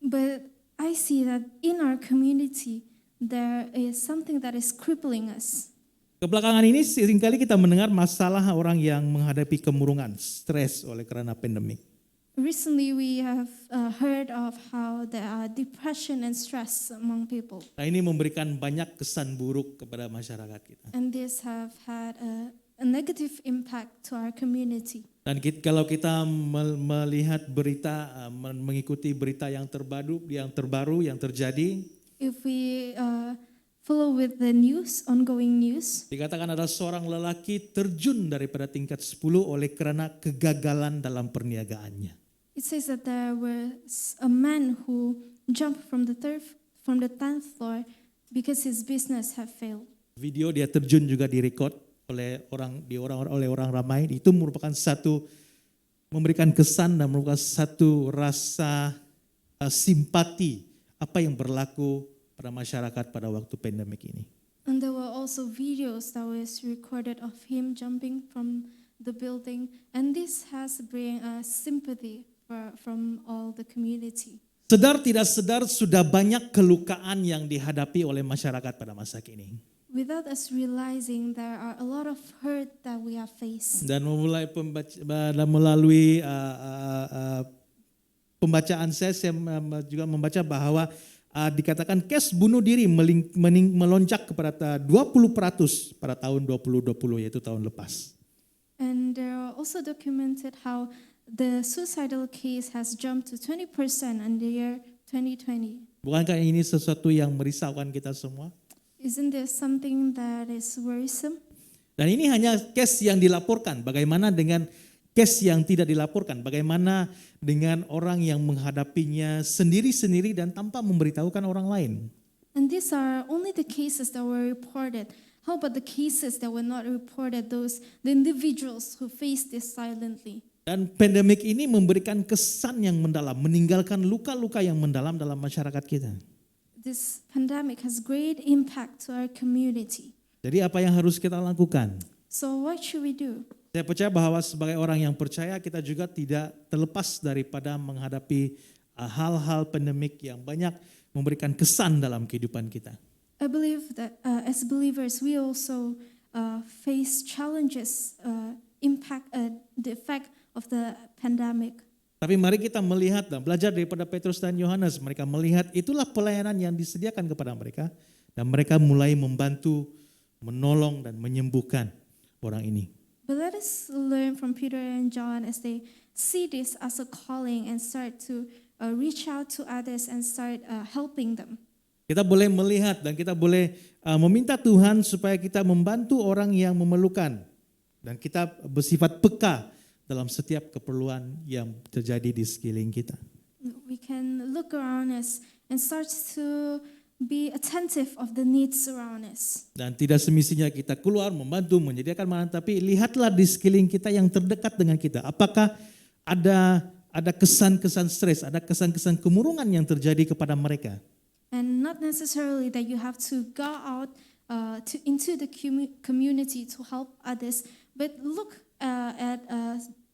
Speaker 2: But I see that in our community there is something that is crippling us.
Speaker 3: Kebelakangan ini seringkali kita mendengar masalah orang yang menghadapi kemurungan, stres oleh karena pandemik.
Speaker 2: Recently we have heard of how there are depression and stress among people.
Speaker 3: Nah ini memberikan banyak kesan buruk kepada masyarakat kita.
Speaker 2: And this have had a negative impact to our community.
Speaker 3: Dan kalau kita melihat berita, mengikuti berita yang terbaru yang terjadi,
Speaker 2: If we follow with the news, ongoing news,
Speaker 3: dikatakan ada seorang lelaki terjun daripada tingkat 10 oleh karena kegagalan dalam perniagaannya.
Speaker 2: it says that there was a man who jumped from the 10th floor because his business have failed.
Speaker 3: Video dia terjun juga direkod oleh orang ramai. Itu merupakan memberikan kesan dan merupakan satu rasa simpati apa yang berlaku pada masyarakat pada waktu pandemik ini.
Speaker 2: And there were also videos that was recorded of him jumping from the building, and this has bring sympathy from all the community.
Speaker 3: Sedar tidak sedar sudah banyak kelukaan yang dihadapi oleh masyarakat pada masa kini.
Speaker 2: Without us realizing, there are a lot of hurt that we have faced.
Speaker 3: Dan melalui pembacaan saya juga membaca bahwa dikatakan case bunuh diri melonjak kepada 20% pada tahun 2020, yaitu tahun lepas.
Speaker 2: And there are also documented how the suicidal case has jumped to 20% in the year 2020.
Speaker 3: Bukankah ini sesuatu yang merisaukan kita semua?
Speaker 2: Isn't there something that is worrisome?
Speaker 3: Dan ini hanya case yang dilaporkan. Bagaimana dengan case yang tidak dilaporkan? Bagaimana dengan orang yang menghadapinya sendiri-sendiri dan tanpa memberitahukan orang lain?
Speaker 2: And these are only the cases that were reported. How about the cases that were not reported, the individuals who faced this silently?
Speaker 3: Dan pandemik ini memberikan kesan yang mendalam, meninggalkan luka-luka yang mendalam dalam masyarakat kita.
Speaker 2: This pandemic has great impact to our community.
Speaker 3: Jadi apa yang harus kita lakukan?
Speaker 2: So what should we do?
Speaker 3: Saya percaya bahwa sebagai orang yang percaya kita juga tidak terlepas daripada menghadapi hal-hal pandemik yang banyak memberikan kesan dalam kehidupan kita.
Speaker 2: I believe that as believers we also face challenges, the effect of the pandemic.
Speaker 3: Tapi mari kita melihat dan belajar daripada Petrus dan Yohanes. Mereka melihat itulah pelayanan yang disediakan kepada mereka. Dan mereka mulai membantu, menolong dan menyembuhkan orang ini.
Speaker 2: But let us learn from Peter and John as they see this as a calling and start to reach out to others and start helping them.
Speaker 3: Kita boleh melihat dan kita boleh meminta Tuhan supaya kita membantu orang yang memerlukan. Dan kita bersifat peka dalam setiap keperluan yang terjadi di sekeliling kita.
Speaker 2: We can look around us and start to be attentive of the needs around us.
Speaker 3: Dan tidak semestinya kita keluar membantu menyediakan makanan, tapi lihatlah di sekeliling kita yang terdekat dengan kita. Apakah ada kesan-kesan stres, ada kesan-kesan kemurungan yang terjadi kepada mereka.
Speaker 2: And not necessarily that you have to go out into the community to help others, but look at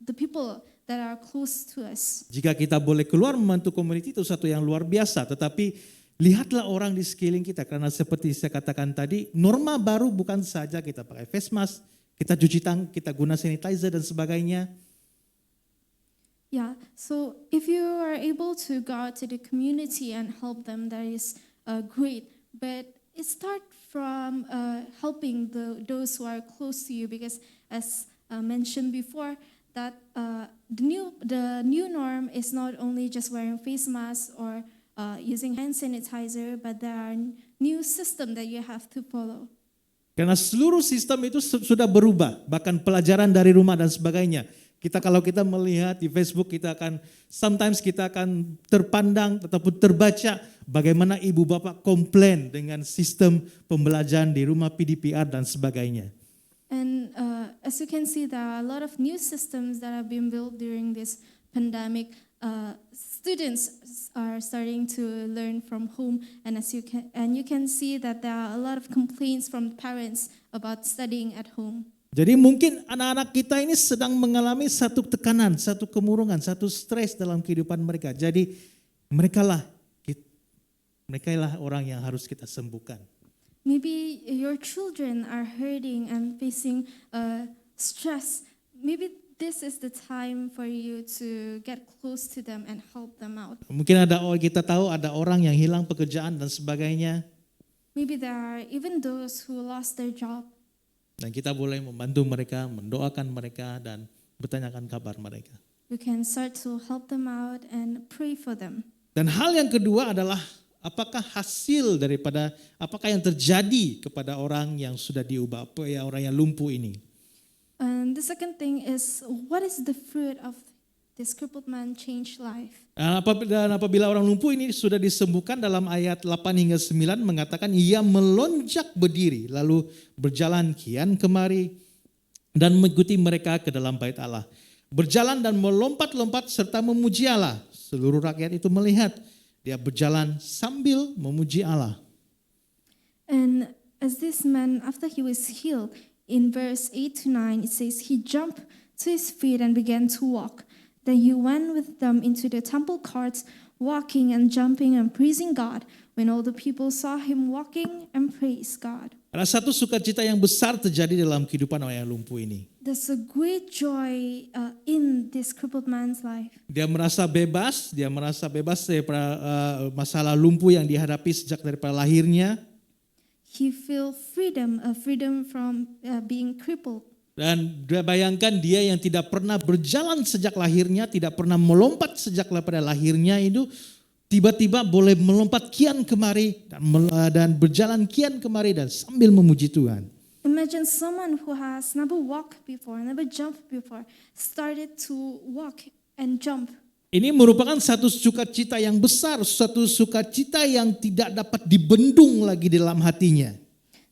Speaker 2: the people that are close to us.
Speaker 3: Jika kita boleh keluar membantu komuniti itu satu yang luar biasa, tetapi lihatlah orang di sekeliling kita, karena seperti saya katakan tadi, norma baru bukan saja kita pakai face mask, kita cuci tangan, kita guna sanitizer dan sebagainya.
Speaker 2: Yeah, so if you are able to go out to the community and help them, that is great. But it starts from helping those who are close to you, because as mentioned before, that the new norm is not only just wearing face masks or using hand sanitizer, but there are new system that you have to follow.
Speaker 3: Karena seluruh sistem itu sudah berubah, bahkan pelajaran dari rumah dan sebagainya. Kalau kita melihat di Facebook, kita akan terpandang ataupun terbaca bagaimana ibu bapak komplain dengan sistem pembelajaran di rumah PDPR dan sebagainya.
Speaker 2: And as you can see, there are a lot of new systems that have been built during this pandemic. Students are starting to learn from home, and you can see that there are a lot of complaints from parents about studying at home.
Speaker 3: Jadi mungkin anak-anak kita ini sedang mengalami satu tekanan, satu kemurungan, satu stres dalam kehidupan mereka. Jadi mereka lah orang yang harus kita sembuhkan.
Speaker 2: Maybe your children are hurting and facing stress. Maybe this is the time for you to get close to them and help them out.
Speaker 3: Mungkin kita tahu ada orang yang hilang pekerjaan dan sebagainya.
Speaker 2: Maybe there are even those who lost their job.
Speaker 3: Dan kita boleh membantu mereka, mendoakan mereka, dan bertanyakan kabar mereka.
Speaker 2: You can start to help them out and pray for them.
Speaker 3: Dan hal yang kedua adalah apakah yang terjadi kepada orang yang sudah diubah, orang yang lumpuh ini.
Speaker 2: And the second thing is, what is the fruit of this crippled man changed life?
Speaker 3: Dan apabila orang lumpuh ini sudah disembuhkan, dalam ayat 8 hingga 9 mengatakan ia melonjak berdiri lalu berjalan kian kemari dan mengikuti mereka ke dalam bait Allah. Berjalan dan melompat-lompat serta memuji Allah. Seluruh rakyat itu melihat dia berjalan sambil memuji Allah.
Speaker 2: And as this man, after he was healed, in verse 8 to 9 it says he jumped to his feet and began to walk. Then he went with them into the temple courts, walking and jumping and praising God. When all the people saw him walking and praised God.
Speaker 3: Ada satu sukacita yang besar terjadi dalam kehidupan orang yang lumpuh ini.
Speaker 2: There's a great joy in this crippled man's life.
Speaker 3: Dia merasa bebas daripada masalah lumpuh yang dihadapi sejak daripada lahirnya.
Speaker 2: He feel freedom from being crippled.
Speaker 3: Dan bayangkan dia yang tidak pernah berjalan sejak lahirnya, tidak pernah melompat sejak daripada lahirnya itu, tiba-tiba boleh melompat kian kemari dan berjalan kian kemari dan sambil memuji Tuhan.
Speaker 2: Imagine someone who has never walked before, never jumped before, started to walk and jump.
Speaker 3: Ini merupakan satu sukacita yang besar, satu sukacita yang tidak dapat dibendung lagi dalam hatinya.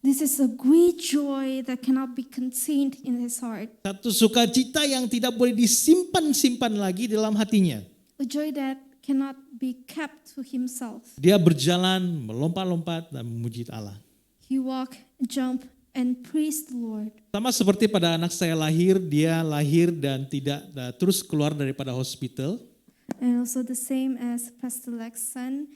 Speaker 2: This is a great joy that cannot be contained in his heart.
Speaker 3: Satu sukacita yang tidak boleh disimpan-simpan lagi dalam hatinya.
Speaker 2: A joy that cannot be kept to himself.
Speaker 3: Dia berjalan, melompat-lompat dan memuji Allah.
Speaker 2: He walk, jump, and praise the Lord.
Speaker 3: Sama seperti pada anak saya lahir, dia lahir dan tidak terus keluar daripada hospital.
Speaker 2: And also the same as Pastor Lex's son,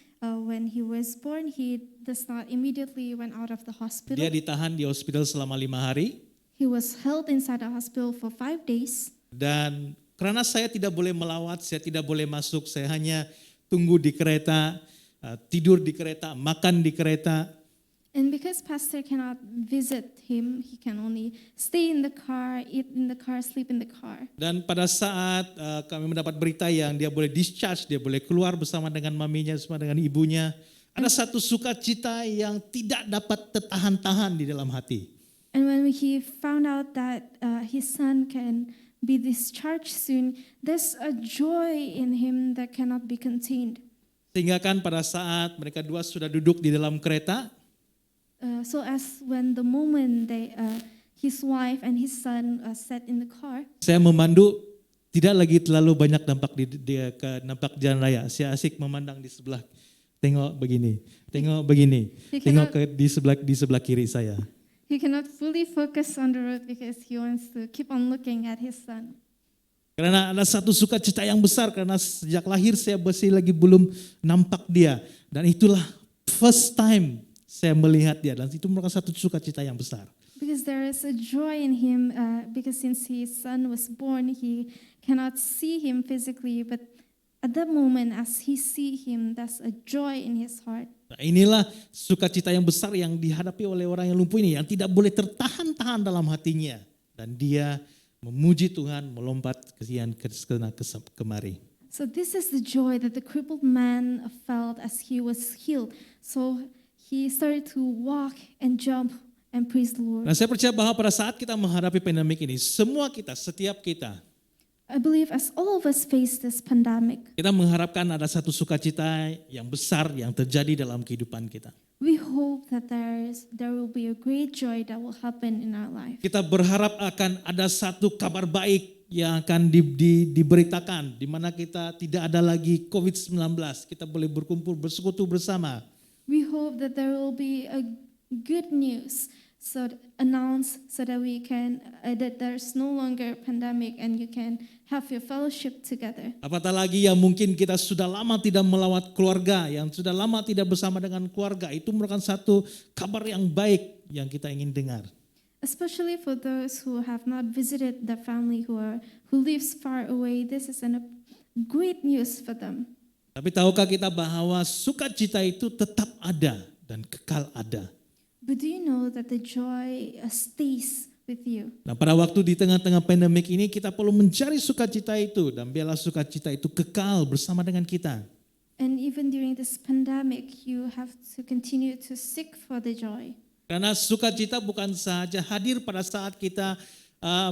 Speaker 2: when he was born, he does not immediately went out of the hospital.
Speaker 3: Dia ditahan di hospital selama 5 hari.
Speaker 2: He was held inside the hospital for 5 days.
Speaker 3: Dan karena saya tidak boleh melawat, saya tidak boleh masuk, saya hanya tunggu di kereta, tidur di kereta, makan di kereta.
Speaker 2: And because pastor cannot visit him, he can only stay in the car, eat in the car, sleep in the car.
Speaker 3: Dan pada saat kami mendapat berita yang dia boleh discharge, dia boleh keluar bersama dengan maminya, bersama dengan ibunya, Ada satu sukacita yang tidak dapat tertahan-tahan di dalam hati.
Speaker 2: And when he found out that his son can be discharged soon, there's a joy in him that cannot be contained.
Speaker 3: Sehingga kan pada saat mereka dua sudah duduk di dalam kereta,
Speaker 2: So as when the moment his wife and his son sat in the car,
Speaker 3: saya memandu tidak lagi terlalu banyak nampak nampak jalan raya. Saya asik memandang di sebelah, tengok begini, tengok di sebelah kiri saya.
Speaker 2: he cannot fully focus on the road because he wants to keep on looking at his son.
Speaker 3: Karena ada satu sukacita yang besar karena sejak lahir saya masih lagi belum nampak dia, dan itulah first time saya melihat dia, dan itu merupakan satu sukacita yang besar.
Speaker 2: Because there is a joy in him, because since his son was born, he cannot see him physically, but at that moment as he see him, there's a joy in his heart.
Speaker 3: Nah, inilah sukacita yang besar yang dihadapi oleh orang yang lumpuh ini, yang tidak boleh tertahan-tahan dalam hatinya, dan dia memuji Tuhan, melompat kemari.
Speaker 2: So this is the joy that the crippled man felt as he was healed. So he started to walk and jump and praise the Lord.
Speaker 3: Nah, saya percaya bahwa pada saat kita menghadapi pandemik ini, semua kita, setiap kita,
Speaker 2: I believe as all of us face this pandemic,
Speaker 3: kita mengharapkan ada satu sukacita yang besar yang terjadi dalam kehidupan kita.
Speaker 2: we hope that there will be a great joy that will happen in our life.
Speaker 3: Kita berharap akan ada satu kabar baik yang akan diberitakan, di mana kita tidak ada lagi COVID-19, kita boleh berkumpul, bersekutu bersama.
Speaker 2: We hope that there will be a good news announced so that we can that there's no longer a pandemic and you can have your fellowship together.
Speaker 3: Apatah lagi yang mungkin kita sudah lama tidak melawat keluarga, yang sudah lama tidak bersama dengan keluarga, itu merupakan satu kabar yang baik yang kita ingin dengar.
Speaker 2: Especially for those who have not visited their family who lives far away, this is a great news for them.
Speaker 3: Tapi tahukah kita bahwa sukacita itu tetap ada dan kekal ada.
Speaker 2: But do you know that the joy stays with you?
Speaker 3: Nah, pada waktu di tengah-tengah pandemik ini kita perlu mencari sukacita itu, dan biarlah sukacita itu kekal bersama dengan kita.
Speaker 2: And even during this pandemic, you have to continue to seek for the joy.
Speaker 3: Karena sukacita bukan saja hadir pada saat kita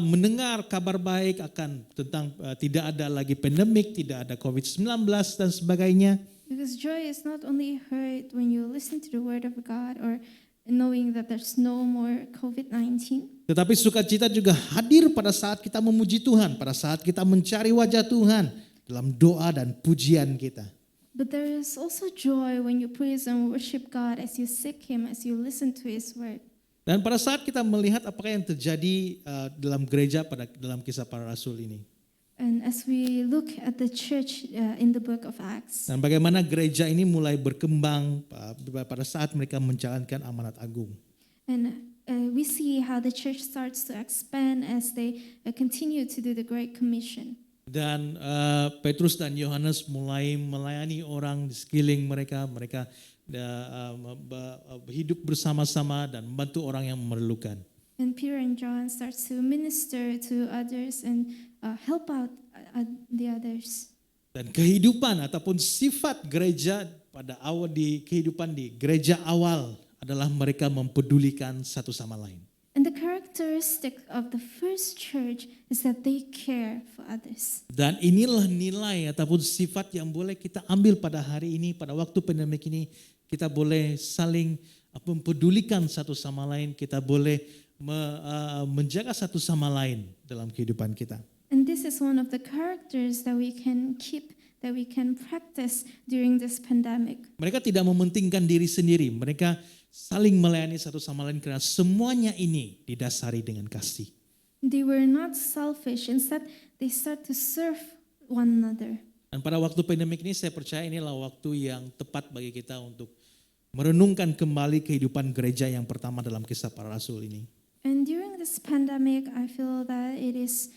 Speaker 3: mendengar kabar baik akan tentang tidak ada lagi pandemik, tidak ada COVID-19 dan sebagainya.
Speaker 2: Because joy is not only heard when you listen to the word of God or knowing that there's no more COVID-19.
Speaker 3: Tetapi sukacita juga hadir pada saat kita memuji Tuhan, pada saat kita mencari wajah Tuhan dalam doa dan pujian kita.
Speaker 2: But there is also joy when you praise and worship God as you seek Him, as you listen to His word.
Speaker 3: Dan pada saat kita melihat apakah yang terjadi dalam gereja dalam kisah para rasul ini.
Speaker 2: And as we look at the church in the book of Acts,
Speaker 3: Dan bagaimana gereja ini mulai berkembang pada saat mereka menjalankan amanat agung.
Speaker 2: and we see how the church starts to expand as they continue to do the Great Commission.
Speaker 3: Dan Petrus dan Yohanes mulai melayani orang di sekeliling mereka. Mereka hidup bersama-sama dan membantu orang yang memerlukan.
Speaker 2: And Peter and John starts to minister to others and help out the others.
Speaker 3: Dan kehidupan ataupun sifat gereja pada awal di kehidupan di gereja awal adalah mereka mempedulikan satu sama lain.
Speaker 2: And the characteristic of the first church is that they care for others.
Speaker 3: Dan inilah nilai ataupun sifat yang boleh kita ambil pada hari ini, pada waktu pandemik ini. Kita boleh saling mempedulikan satu sama lain, kita boleh menjaga satu sama lain dalam kehidupan kita.
Speaker 2: And this is one of the characters that we can keep, that we can practice during this pandemic.
Speaker 3: Mereka tidak mementingkan diri sendiri, mereka saling melayani satu sama lain karena semuanya ini didasari dengan kasih.
Speaker 2: They were not selfish, instead they start to serve one another.
Speaker 3: Dan pada waktu pandemik ini saya percaya inilah waktu yang tepat bagi kita untuk merenungkan kembali kehidupan gereja yang pertama dalam kisah para rasul ini.
Speaker 2: And during this pandemic, I feel that it is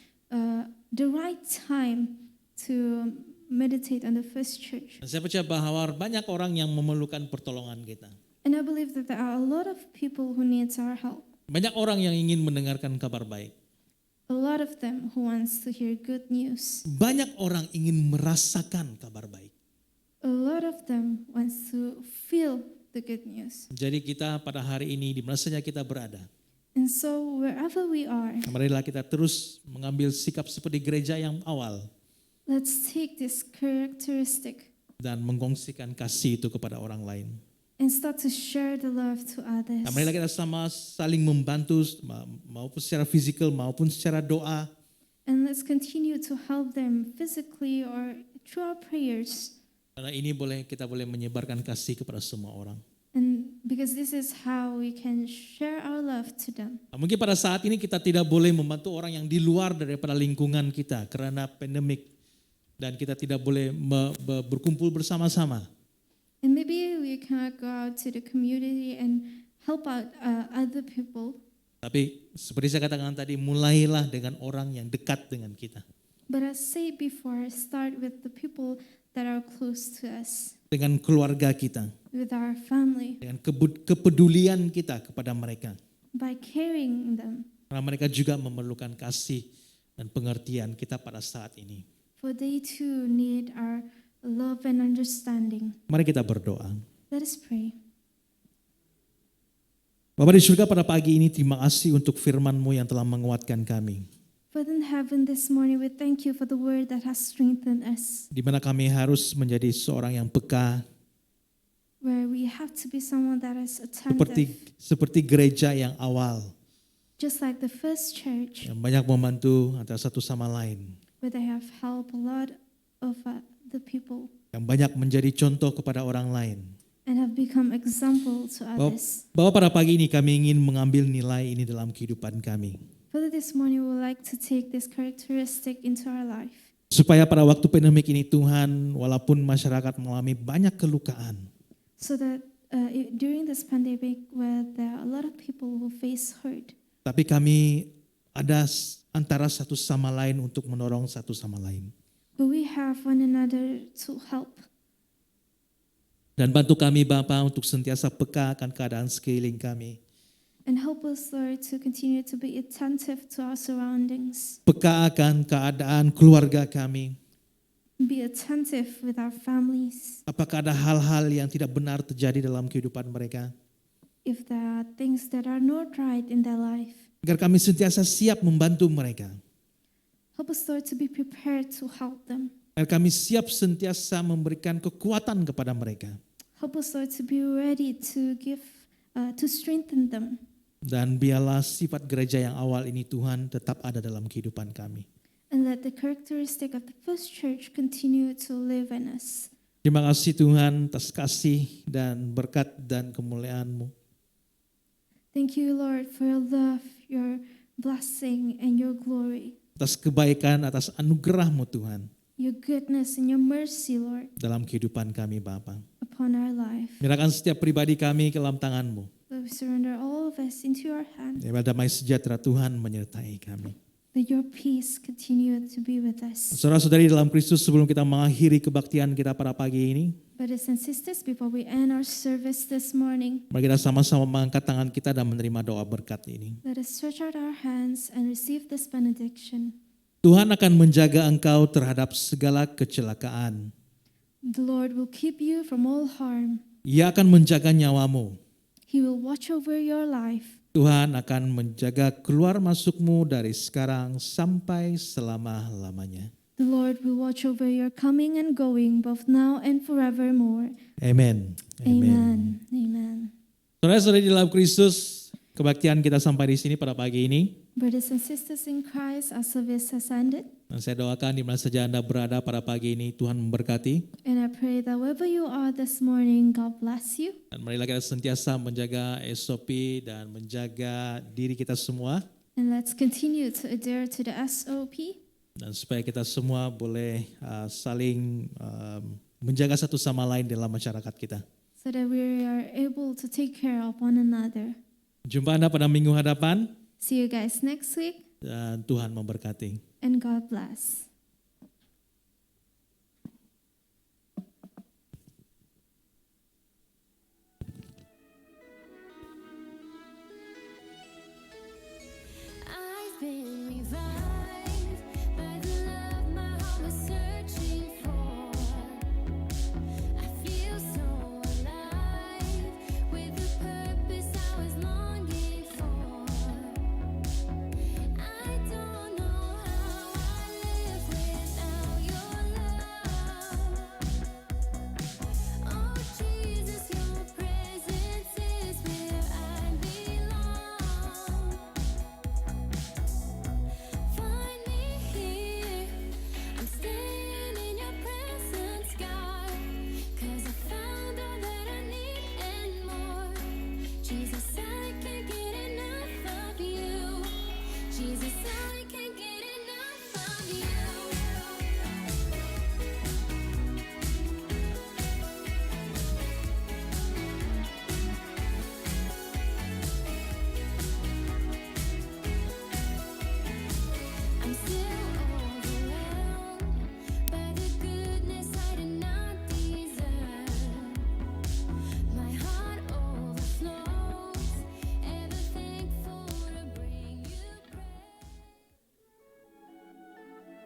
Speaker 2: the right time to meditate on the first church.
Speaker 3: Dan saya percaya bahwa banyak orang yang memerlukan pertolongan kita.
Speaker 2: And I believe that there are a lot of people who needs our help.
Speaker 3: Banyak orang yang ingin mendengarkan kabar baik.
Speaker 2: A lot of them who wants to hear good news.
Speaker 3: Banyak orang ingin merasakan kabar baik.
Speaker 2: A lot lot of them wants to feel the good news.
Speaker 3: Jadi kita pada hari ini di mana saja kita berada,
Speaker 2: And so wherever we are,
Speaker 3: marilah kita terus mengambil sikap seperti gereja yang awal
Speaker 2: let's take this characteristic
Speaker 3: dan mengkongsikan kasih itu kepada orang lain.
Speaker 2: and start to share the love to others.
Speaker 3: Nah, marilah kita sama saling membantu maupun secara fisikal maupun secara doa.
Speaker 2: And let's continue to help them physically or through our prayers.
Speaker 3: Karena ini kita boleh menyebarkan kasih kepada semua orang.
Speaker 2: And because this is how we can share our love to them.
Speaker 3: Nah, mungkin pada saat ini kita tidak boleh membantu orang yang di luar daripada lingkungan kita karena pandemik dan kita tidak boleh berkumpul bersama-sama.
Speaker 2: And maybe we cannot go out to the community and help out other people.
Speaker 3: Tapi seperti saya katakan tadi, mulailah dengan orang yang dekat dengan kita.
Speaker 2: But as said before, start with the people that are close to us,
Speaker 3: Dengan keluarga kita,
Speaker 2: with our family,
Speaker 3: dengan kepedulian kita kepada mereka.
Speaker 2: by caring them.
Speaker 3: Karena mereka juga memerlukan kasih dan pengertian kita pada saat ini.
Speaker 2: For they too need our love and understanding.
Speaker 3: Mari kita berdoa.
Speaker 2: Let us pray.
Speaker 3: Bapa di surga, pada pagi ini terima kasih untuk firman-Mu yang telah menguatkan kami.
Speaker 2: Father in heaven, this morning we thank you for the word that has strengthened us,
Speaker 3: Di mana kami harus menjadi seorang yang peka,
Speaker 2: where we have to be someone that is attentive,
Speaker 3: seperti gereja yang awal,
Speaker 2: just like the first church,
Speaker 3: yang banyak membantu antara satu sama lain,
Speaker 2: where they have helped a lot of the people
Speaker 3: yang banyak menjadi contoh kepada orang lain.
Speaker 2: and have become example to others.
Speaker 3: Bahwa pada pagi ini kami ingin mengambil nilai ini dalam kehidupan kami.
Speaker 2: Father, this morning we would like to take this characteristic into our life,
Speaker 3: Supaya pada waktu pandemik ini Tuhan, walaupun masyarakat mengalami banyak kelukaan,
Speaker 2: so that during this pandemic where there are a lot of people who face hurt,
Speaker 3: tapi kami ada antara satu sama lain untuk menolong satu sama lain.
Speaker 2: but we have one another to help.
Speaker 3: Dan bantu kami Bapa untuk sentiasa peka akan keadaan sekeliling kami.
Speaker 2: And help us, Lord, to continue to be attentive to our surroundings.
Speaker 3: Peka akan keadaan keluarga kami.
Speaker 2: Be attentive with our families.
Speaker 3: Apakah ada hal-hal yang tidak benar terjadi dalam kehidupan mereka?
Speaker 2: If there are things that are not right in their life,
Speaker 3: Agar kami sentiasa siap membantu mereka.
Speaker 2: help us, Lord, to be prepared to help them.
Speaker 3: Agar kami siap sentiasa memberikan kekuatan kepada mereka.
Speaker 2: Help us, Lord, to be ready to give, to strengthen them.
Speaker 3: Dan biarlah sifat gereja yang awal ini Tuhan tetap ada dalam kehidupan kami.
Speaker 2: And let the characteristic of the first church continue to live in us.
Speaker 3: Terima kasih Tuhan atas kasih dan berkat dan kemuliaan-Mu.
Speaker 2: Thank you, Lord, for your love, your blessing, and your glory.
Speaker 3: Atas kebaikan, atas anugerah-Mu Tuhan.
Speaker 2: Your goodness and your mercy, Lord,
Speaker 3: Dalam kehidupan kami Bapa.
Speaker 2: upon our life.
Speaker 3: Menyerahkan setiap pribadi kami ke dalam tangan-Mu.
Speaker 2: Lord, we surrender all of us into your hand.
Speaker 3: Biar damai sejahtera Tuhan menyertai kami.
Speaker 2: Let your peace continue to be with us.
Speaker 3: Saudara-saudari dalam Kristus, sebelum kita mengakhiri kebaktian kita pada pagi ini,
Speaker 2: Brothers and sisters, before we end our service this morning,
Speaker 3: mari kita sama-sama mengangkat tangan kita dan menerima doa berkat ini.
Speaker 2: let us stretch out our hands and receive this benediction.
Speaker 3: Tuhan akan menjaga engkau terhadap segala kecelakaan.
Speaker 2: The Lord will keep you from all harm.
Speaker 3: Ia akan menjaga nyawamu.
Speaker 2: He will watch over your life.
Speaker 3: Tuhan akan menjaga keluar masukmu dari sekarang sampai selama-lamanya.
Speaker 2: The Lord will watch over your coming and going, both now and forevermore.
Speaker 3: Amen.
Speaker 2: Amen. Amen.
Speaker 3: Saudara-saudari dalam Kristus, kebaktian kita sampai di sini pada pagi ini.
Speaker 2: Brothers and sisters in Christ, our service has ended.
Speaker 3: Dan saya doakan di mana saja Anda berada pada pagi ini, Tuhan memberkati.
Speaker 2: And I pray that wherever you are this morning, God bless you.
Speaker 3: Dan marilah kita sentiasa menjaga SOP dan menjaga diri kita semua.
Speaker 2: And let's continue to adhere to the SOP.
Speaker 3: Dan supaya kita semua boleh saling menjaga satu sama lain dalam masyarakat kita.
Speaker 2: So that we are able to take care of one another.
Speaker 3: Jumpa Anda pada minggu hadapan
Speaker 2: See you guys next week,
Speaker 3: dan Tuhan memberkati.
Speaker 2: and God bless.